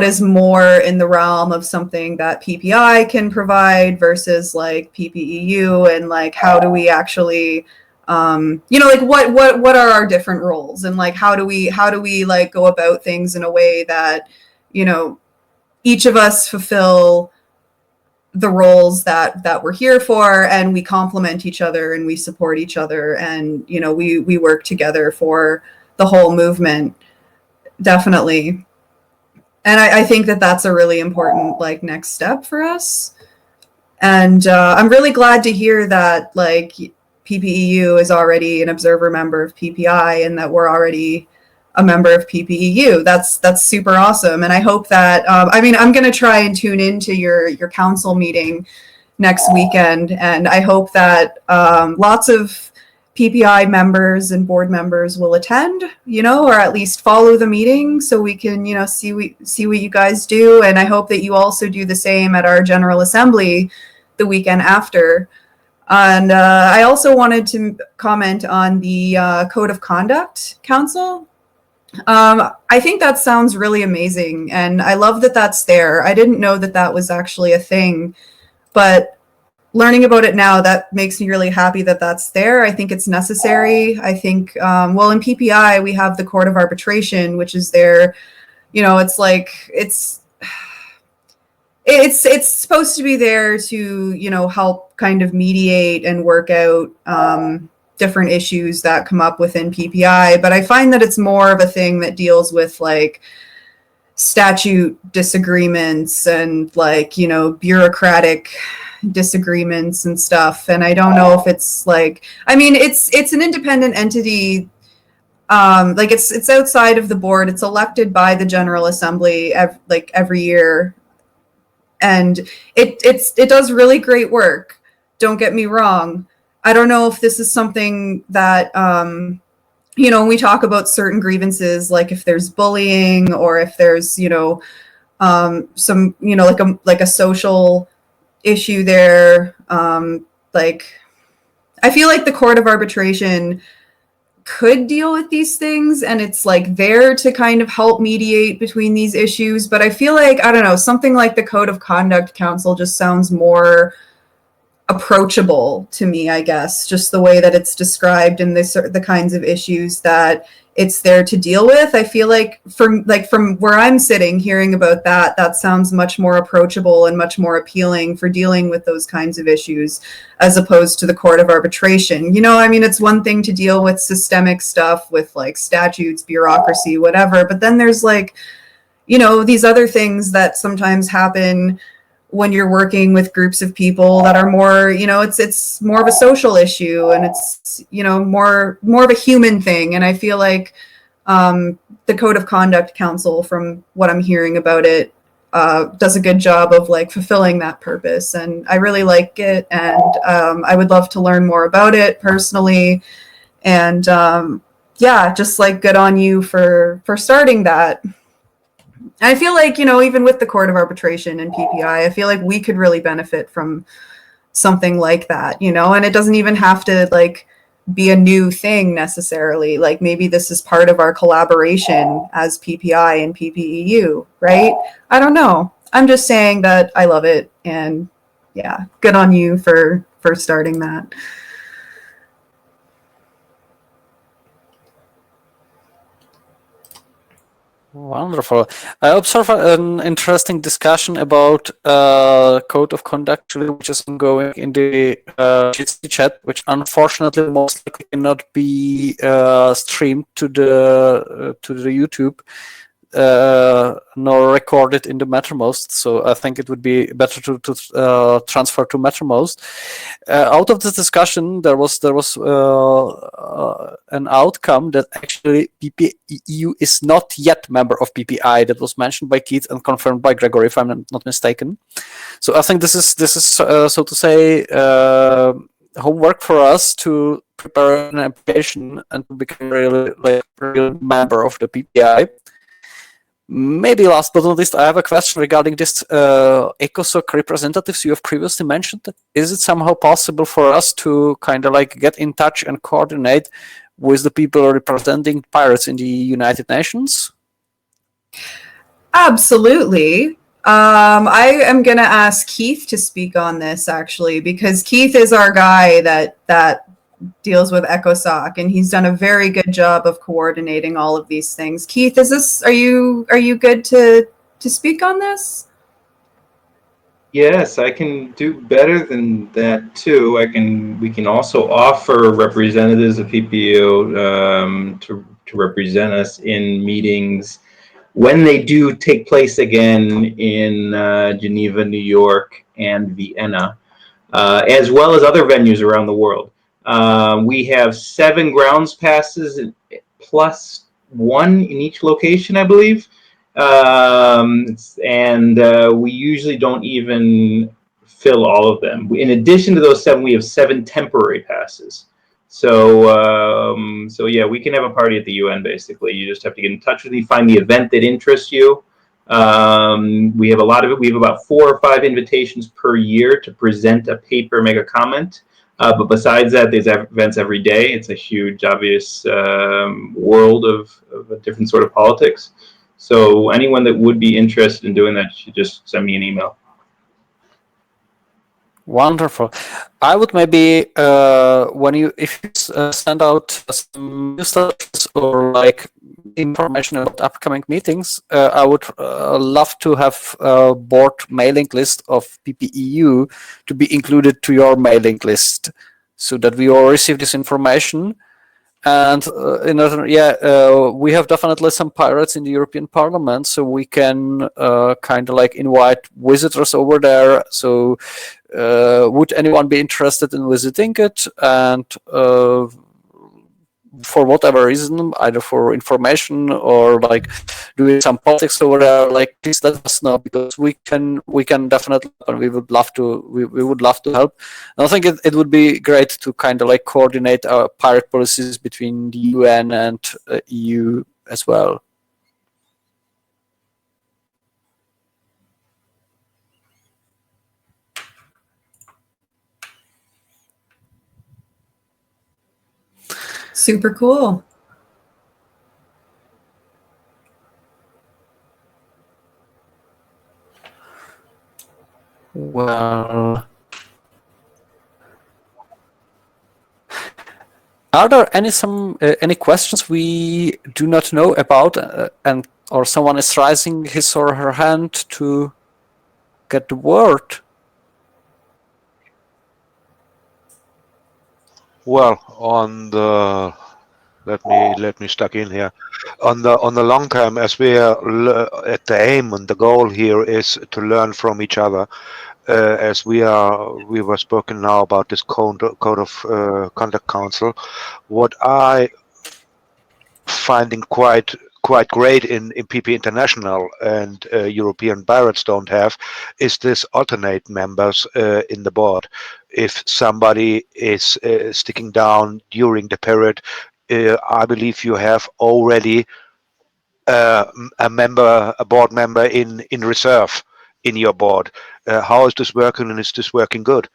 is more in the realm of something that PPI can provide versus like PPEU, and like how do we actually like what are our different roles, and like how do we like go about things in a way that each of us fulfill the roles that we're here for, and we complement each other and we support each other, and we work together for the whole movement, definitely. And I think that that's a really important next step for us. And I'm really glad to hear that PPEU is already an observer member of PPI, and that we're already a member of PPEU. That's super awesome. And I hope that, I'm going to try and tune into your council meeting next weekend. And I hope that lots of PPI members and board members will attend, or at least follow the meeting, so we can, see what you guys do. And I hope that you also do the same at our General Assembly the weekend after. And I also wanted to comment on the Code of Conduct Council. I think that sounds really amazing, and I love that that's there. I didn't know that that was actually a thing, but learning about it now, that makes me really happy that that's there. I think it's necessary. I think, in PPI, we have the Court of Arbitration, which is there. It's supposed to be there to, help kind of mediate and work out different issues that come up within PPI. But I find that it's more of a thing that deals with statute disagreements and bureaucratic disagreements and stuff. And I don't know if it's it's an independent entity. It's outside of the board. It's elected by the General Assembly every year. And it does really great work. Don't get me wrong. I don't know if this is something that, when we talk about certain grievances, like if there's bullying or if there's, some, a social issue there. I feel like the Court of Arbitration could deal with these things, and it's there to kind of help mediate between these issues. But I feel I don't know, something like the Code of Conduct Council just sounds more approachable to me, I guess, just the way that it's described and the kinds of issues that it's there to deal with. I feel from where I'm sitting, hearing about that sounds much more approachable and much more appealing for dealing with those kinds of issues, as opposed to the Court of Arbitration. It's one thing to deal with systemic stuff with statutes, bureaucracy, whatever, but then there's these other things that sometimes happen when you're working with groups of people that are more, it's more of a social issue, and it's, more of a human thing. And I feel the Code of Conduct Council, from what I'm hearing about it, does a good job of fulfilling that purpose. And I really like it. And I would love to learn more about it personally. And just good on you for starting that. I feel even with the Court of Arbitration and PPI, I feel we could really benefit from something like that, and it doesn't even have to be a new thing necessarily. Maybe this is part of our collaboration as PPI and PPEU, right? I don't know. I'm just saying that I love it, and yeah, good on you for starting that. Wonderful. I observe an interesting discussion about code of conduct, which is ongoing in the GC chat, which unfortunately most likely cannot be streamed to the YouTube, nor recorded in the Mattermost. So I think it would be better to transfer to Mattermost. Out of this discussion, there was an outcome that actually PPEU is not yet member of PPI. That was mentioned by Keith and confirmed by Gregory, if I'm not mistaken. So I think this is so to say homework for us to prepare an application and to become really real member of the PPI. Maybe last but not least, I have a question regarding this ECOSOC representatives you have previously mentioned. Is it somehow possible for us to kind of get in touch and coordinate with the people representing pirates in the United Nations? Absolutely. I am going to ask Keith to speak on this, actually, because Keith is our guy that deals with ECOSOC, and he's done a very good job of coordinating all of these things. Keith, are you good to speak on this? Yes, I can do better than that too. We can also offer representatives of PPU to represent us in meetings when they do take place again in Geneva, New York, and Vienna, as well as other venues around the world. We have 7 grounds passes plus 1 in each location, I believe. And we usually don't even fill all of them. In addition to those 7, we have 7 temporary passes. So yeah, we can have a party at the UN. Basically, you just have to get in touch with me, find the event that interests you. We have a lot of it. We have about 4 or 5 invitations per year to present a paper, make a comment. But besides that, there's events every day. It's a huge, obvious world of a different sort of politics. So anyone that would be interested in doing that should just send me an email. Wonderful. I would maybe if you send out some newsletters or like information about upcoming meetings, I would love to have a board mailing list of PPEU to be included to your mailing list, so that we all receive this information. And we have definitely some pirates in the European Parliament, so we can kind of like invite visitors over there. So would anyone be interested in visiting it? And for whatever reason, either for information or like doing some politics over there, like please let us know, because we can definitely, and we would love to help. And I think it would be great to kind of like coordinate our pirate policies between the UN and EU as well. Super cool. Well, are there any questions we do not know about, or someone is raising his or her hand to get the word? Well, let me stuck in here. On the long term, as we are at the aim and the goal here is to learn from each other. As we were spoken now about this code of conduct council. What I finding quite great in PP International and European pirates don't have is this alternate members in the board. If somebody is sticking down during the period, I believe you have already a board member in reserve in your board. How is this working, and is this working good?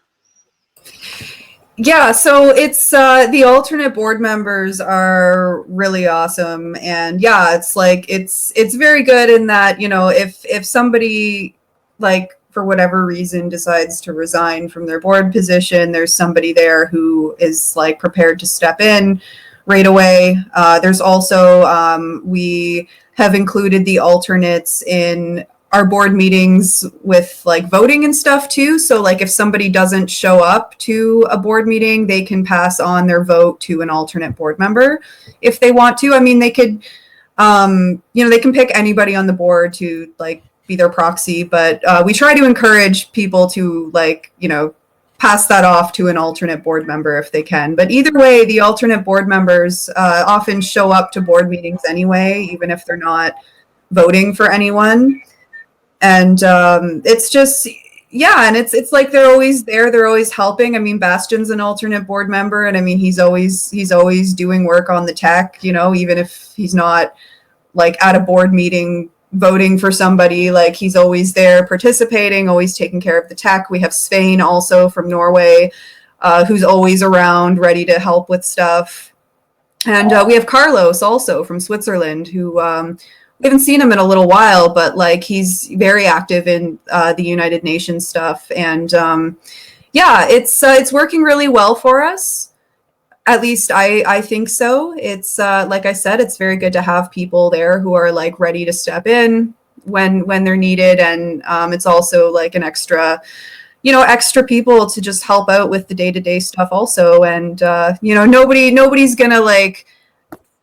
Yeah, so it's the alternate board members are really awesome, and yeah, it's like it's very good in that, you know, if somebody, like, for whatever reason decides to resign from their board position, there's somebody there who is like prepared to step in right away. There's also we have included the alternates in our board meetings with like voting and stuff too. So like if somebody doesn't show up to a board meeting, they can pass on their vote to an alternate board member if they want to. I mean, they could, you know, they can pick anybody on the board to like be their proxy, but we try to encourage people to, like, you know, pass that off to an alternate board member if they can. But either way, the alternate board members often show up to board meetings anyway, even if they're not voting for anyone. And it's just, yeah, and it's like they're always there, they're always helping. I mean, Bastion's an alternate board member, and I mean, he's always doing work on the tech, you know, even if he's not like at a board meeting voting for somebody, like he's always there participating, always taking care of the tech. We have Svein also from Norway, who's always around, ready to help with stuff. And we have Carlos also from Switzerland, who we haven't seen him in a little while, but like he's very active in the United Nations stuff. And yeah, it's working really well for us. At least I think so. It's like I said, it's very good to have people there who are like ready to step in, when they're needed, and it's also like an extra people to just help out with the day-to-day stuff also. And nobody's gonna like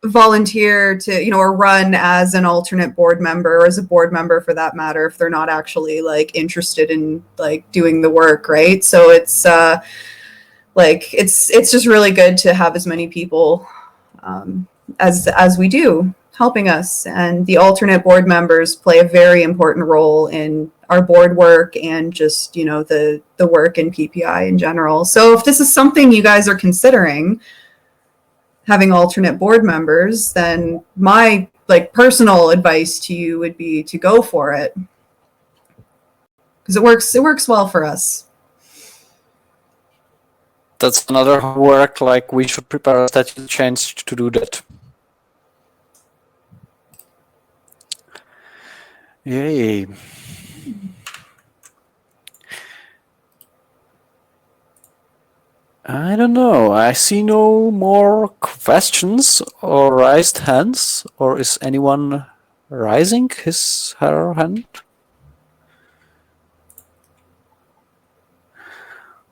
volunteer to or run as an alternate board member, or as a board member for that matter, if they're not actually like interested in like doing the work, right? So it's it's just really good to have as many people as we do helping us, and the alternate board members play a very important role in our board work and just the work in PPI in general. So if this is something you guys are considering, having alternate board members, then my like personal advice to you would be to go for it, because it works well for us. That's another work, like we should prepare a statute change to do that. Yay. I don't know. I see no more questions or raised hands. Or is anyone raising her hand?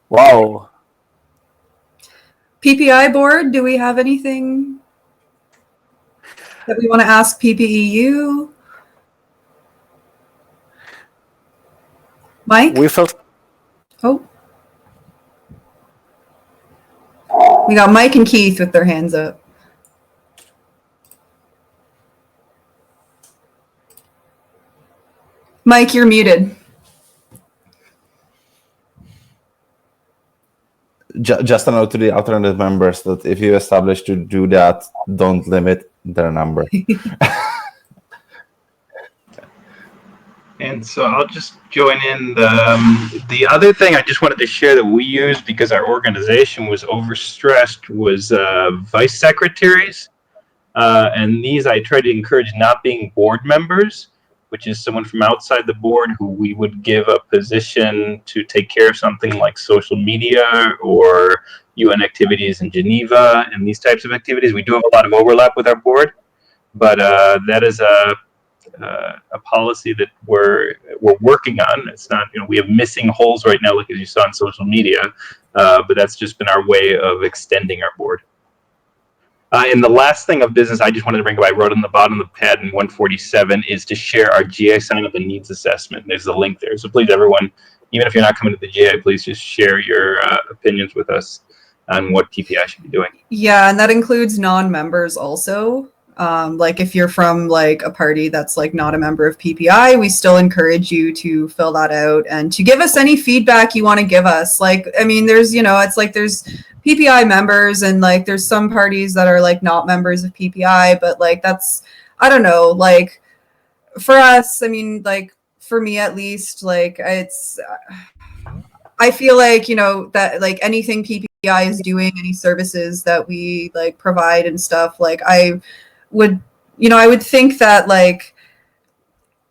Wow. PPI board, do we have anything that we want to ask PPEU? Mike? We felt. Oh. We got Mike and Keith with their hands up. Mike, you're muted. Just a note to the alternative members that if you establish to do that, don't limit their number. And so I'll just join in. The other thing I just wanted to share that we used because our organization was overstressed was vice secretaries. And these I try to encourage not being board members, which is someone from outside the board who we would give a position to take care of something like social media or UN activities in Geneva and these types of activities. We do have a lot of overlap with our board, but that is a policy that we're working on. It's not, we have missing holes right now, like as you saw on social media, but that's just been our way of extending our board. And the last thing of business I just wanted to bring up, I wrote on the bottom of the pad in 147, is to share our GI sign-up and needs assessment. There's a link there. So please, everyone, even if you're not coming to the GI, please just share your opinions with us on what PPI should be doing. Yeah, and that includes non-members also. Like if you're from like a party that's like not a member of PPI, we still encourage you to fill that out and to give us any feedback you want to give us. Like, I mean, there's, it's like there's PPI members and like there's some parties that are like not members of PPI, but like that's, I don't know, like for us, I mean, like for me at least, like it's, I feel like, that like anything PPI is doing, any services that we like provide and stuff, like I would think that like,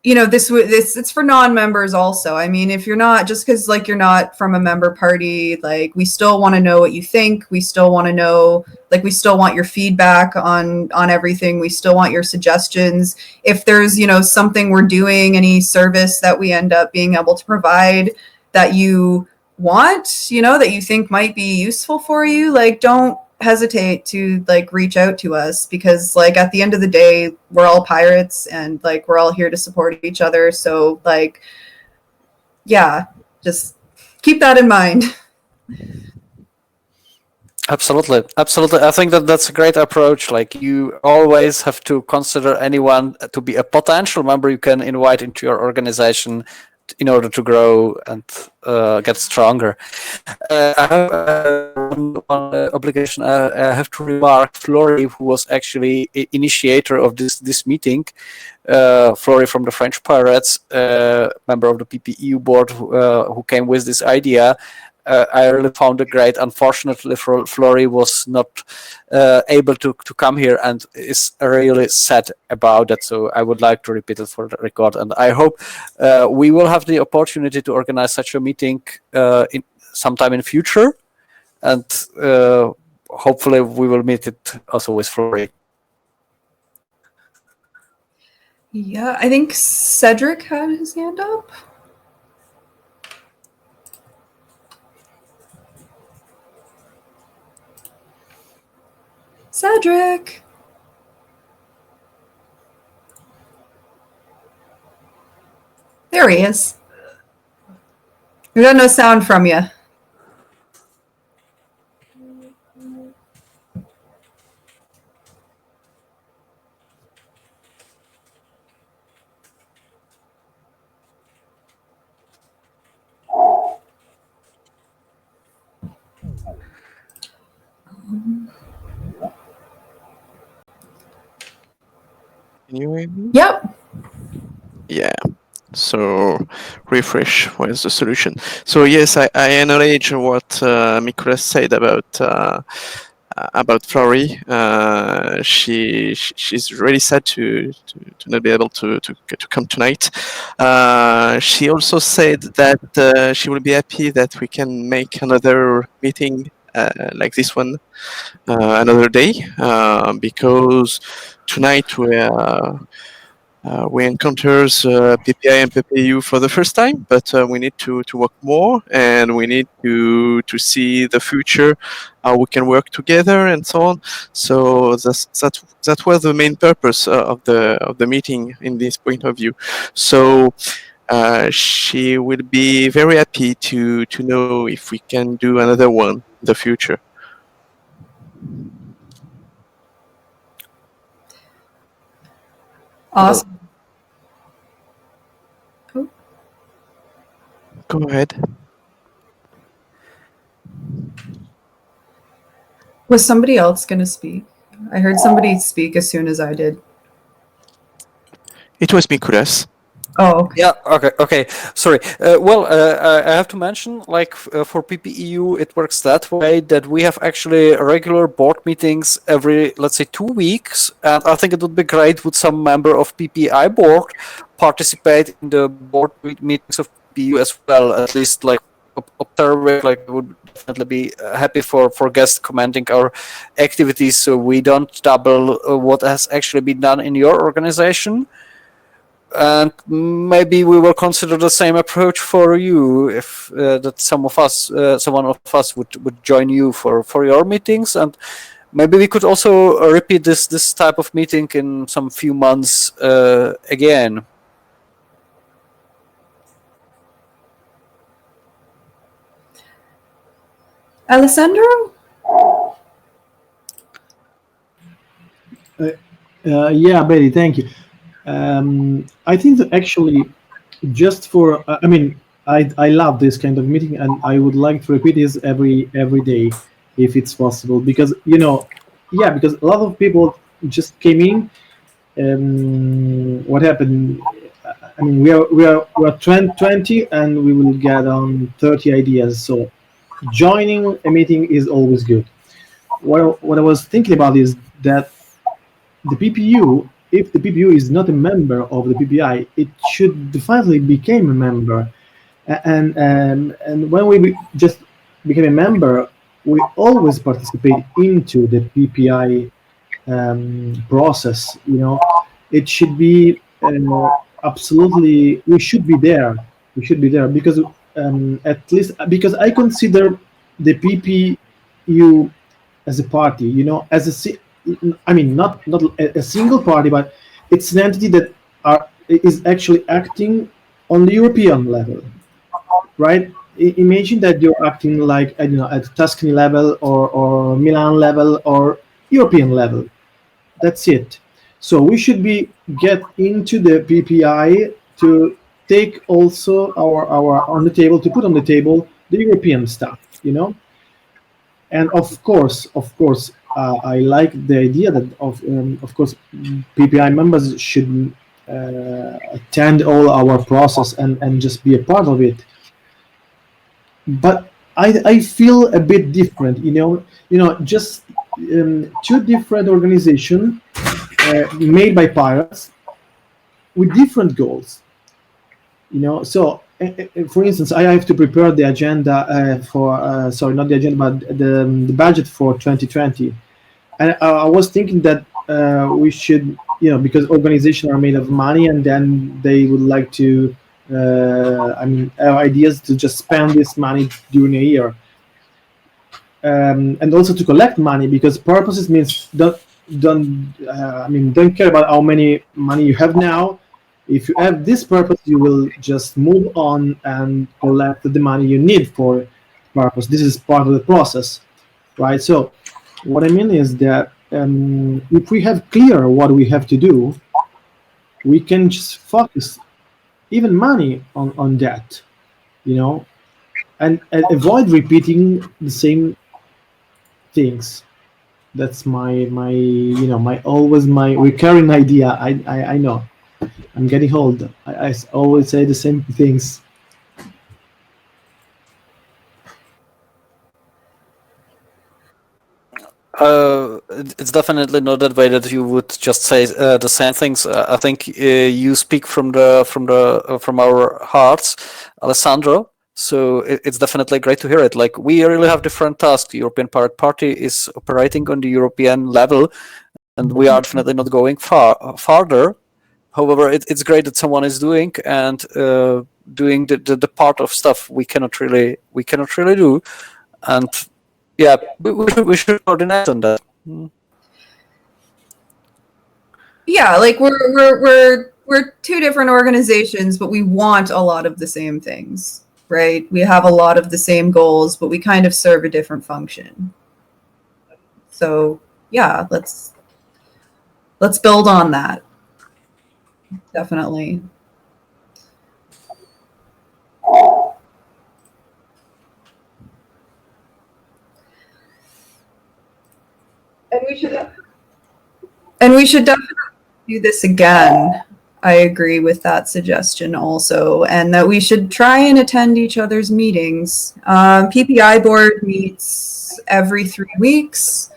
it's for non-members also. I mean, if you're not, just because like you're not from a member party, like we still want to know what you think. We still want to know, like we still want your feedback on everything. We still want your suggestions. If there's, something we're doing, any service that we end up being able to provide that you want, that you think might be useful for you, like don't hesitate to like reach out to us, because like at the end of the day we're all pirates and like we're all here to support each other. So like, yeah, just keep that in mind. Absolutely. I think that's a great approach. Like you always have to consider anyone to be a potential member you can invite into your organization in order to grow and get stronger. I have one obligation. I have to remark Flory, who was actually initiator of this meeting. Flory from the French Pirates, member of the PPEU board, who came with this idea. I really found it great. Unfortunately, Flory was not able to come here and is really sad about that. So I would like to repeat it for the record. And I hope we will have the opportunity to organize such a meeting sometime in future. And hopefully we will meet it also with Flory. Yeah, I think Cedric had his hand up. Cedric. There he is. We got no sound from you. Can you hear me? Yep. Yeah. So refresh was the solution. So yes, I acknowledge what Mikulas said about Flori. She's really sad to not be able to come tonight. She also said that she will be happy that we can make another meeting like this one another day because tonight we encounters PPI and PPU for the first time, but we need to work more, and we need to see the future, how we can work together, and so on. So that was the main purpose of the meeting in this point of view. So she will be very happy to know if we can do another one in the future. Awesome. Go ahead. Was somebody else going to speak? I heard somebody speak as soon as I did. It was Mikulas. Oh, okay. Yeah. Okay. Sorry. I have to mention, like, for PPEU, it works that way that we have actually regular board meetings every, let's say, 2 weeks, and I think it would be great would some member of PPI board participate in the board meetings of PPEU as well. At least, like, observing, like, would definitely be happy for guests commenting our activities, so we don't double what has actually been done in your organization. And maybe we will consider the same approach for you, if that someone of us would join you for your meetings, and maybe we could also repeat this type of meeting in some few months again. Alessandro? Yeah, Betty, thank you. I think that actually, just for, I mean, I love this kind of meeting, and I would like to repeat this every day, if it's possible, because because a lot of people just came in. What happened? I mean, we are 20, and we will get on 30 ideas. So joining a meeting is always good. What I was thinking about is that the PPU, if the PPU is not a member of the PPI, it should definitely become a member. And when we just became a member, we always participate into the PPI process. It should be absolutely. We should be there. We should be there because at least because I consider the PPU as a party. As a I mean, not a single party, but it's an entity that is actually acting on the European level, right? Imagine that you're acting like, I don't know, at Tuscany level or Milan level or European level. That's it. So we should get into the PPI to take also our on the table, to put on the table the European stuff, And of course, I like the idea that of course PPI members should attend all our process and just be a part of it. But I feel a bit different, just two different organizations made by pirates with different goals. So for instance, I have to prepare the agenda for sorry, not the agenda, but the budget for 2020, and I was thinking that we should because organizations are made of money, and then they would like to have ideas to just spend this money during a year, and also to collect money, because purposes means don't care about how many money you have now. If you have this purpose, you will just move on and collect the money you need for purpose. This is part of the process, right? So what I mean is that if we have clear what we have to do, we can just focus even money on that, and avoid repeating the same things. That's my my recurring idea. I know I'm getting old. I always say the same things. It's definitely not that way that you would just say the same things. I think you speak from our hearts, Alessandro. So it's definitely great to hear it. Like, we really have different tasks. The European Pirate Party is operating on the European level, and we are definitely not going farther. However, it's great that someone is doing doing the part of stuff we cannot really do, and yeah, we should coordinate on that. Yeah, like we're two different organizations, but we want a lot of the same things, right? We have a lot of the same goals, but we kind of serve a different function. So yeah, let's build on that. Definitely. And we should definitely do this again. I agree with that suggestion also, and that we should try and attend each other's meetings. PPI board meets every 3 weeks,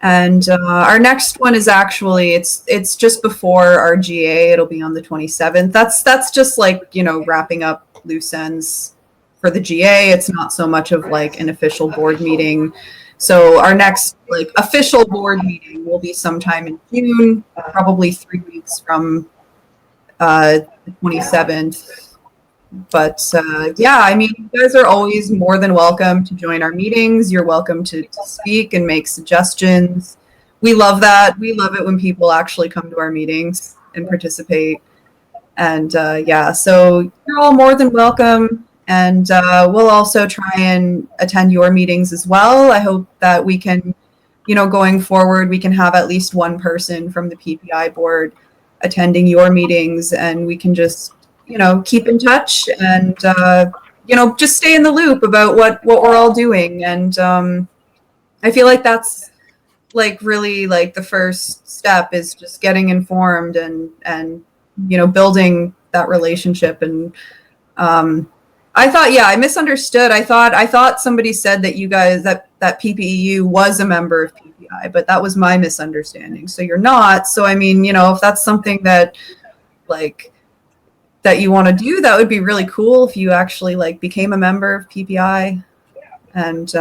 and our next one is actually it's just before our GA. It'll be on the 27th. That's just like, wrapping up loose ends for the GA. It's not so much of like an official board meeting. So our next official board meeting will be sometime in June, probably 3 weeks from the 27th. But yeah, I mean, you guys are always more than welcome to join our meetings. You're welcome to speak and make suggestions. We love that. We love it when people actually come to our meetings and participate. And yeah, so you're all more than welcome. And we'll also try and attend your meetings as well. I hope that we can, going forward, we can have at least one person from the PPI board attending your meetings, and we can just, keep in touch and, just stay in the loop about what we're all doing. And I feel like that's really the first step is just getting informed and building that relationship. And I thought, I misunderstood. I thought somebody said that you guys, that PPEU was a member of PPI, but that was my misunderstanding. So you're not. So, I mean, if that's something that that you want to do, that would be really cool if you actually became a member of PPI. And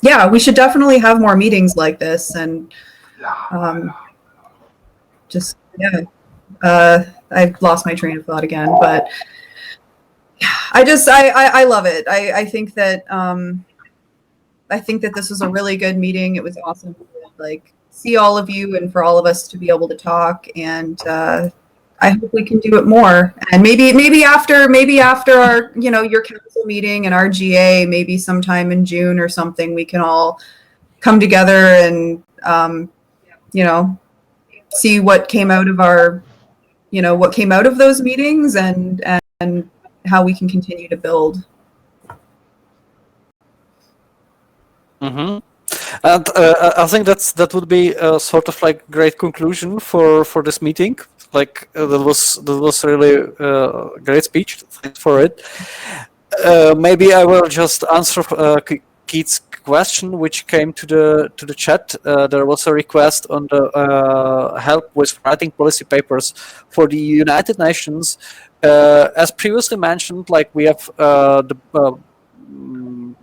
yeah, we should definitely have more meetings like this. And just, yeah, I lost my train of thought again, but I love it. I think that this was a really good meeting. It was awesome to see all of you and for all of us to be able to talk. And I hope we can do it more. And maybe after our your council meeting and our GA, maybe sometime in June or something, we can all come together and see what came out of our what came out of those meetings and how we can continue to build. Mm-hmm. And I think that would be a sort of great conclusion for this meeting. That was really a great speech. Thanks for it. Maybe I will just answer Keith's question, which came to the chat. There was a request on the help with writing policy papers for the United Nations. As previously mentioned, we have the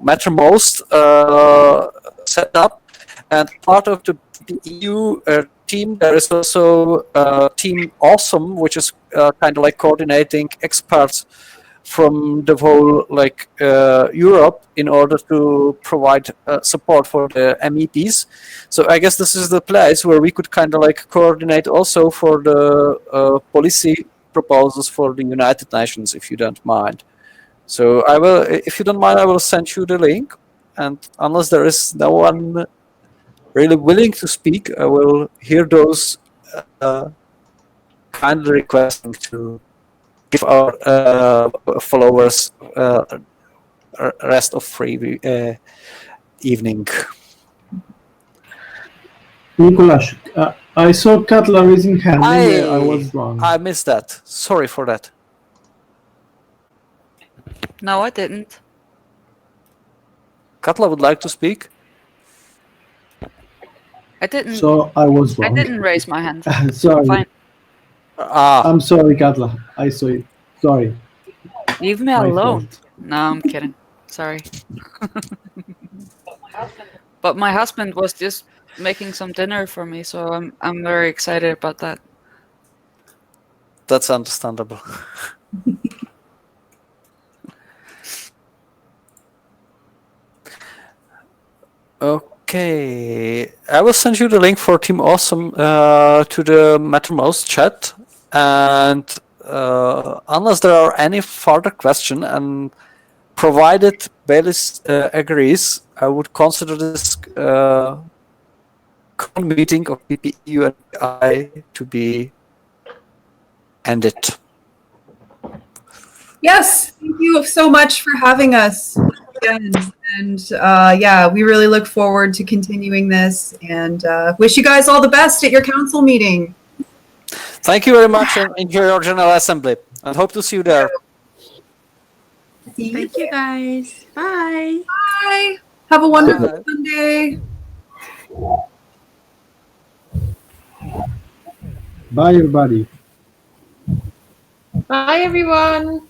Mattermost set up, and part of the EU team, there is also Team Awesome, which is kind of like coordinating experts from the whole Europe in order to provide support for the MEPs. So I guess this is the place where we could kind of like coordinate also for the policy proposals for the United Nations, if you don't mind. So I will, if you don't mind, I will send you the link. And unless there is no one really willing to speak, I will hear those kindly requesting to give our followers rest of free evening. Nicolas, I saw Katla raising hand. Maybe I was wrong. I missed that. Sorry for that. No, I didn't. Katla would like to speak. I didn't. So I was wrong. I didn't raise my hand. Sorry. Fine. I'm sorry, Katla. I saw it. Sorry. Leave me My alone. fault. No, I'm kidding. Sorry. But my husband was just making some dinner for me, so I'm very excited about that. That's understandable. Okay, I will send you the link for Team Awesome to the Mattermost chat, and unless there are any further questions, and provided Bailey agrees, I would consider this meeting of PPEU and I to be ended. Yes, thank you so much for having us again. And yeah, we really look forward to continuing this, and wish you guys all the best at your council meeting. Thank you very much, and enjoy your General Assembly, and hope to see you there. Thank you, guys. Bye. Bye. Have a wonderful Sunday. Bye, everybody. Bye, everyone.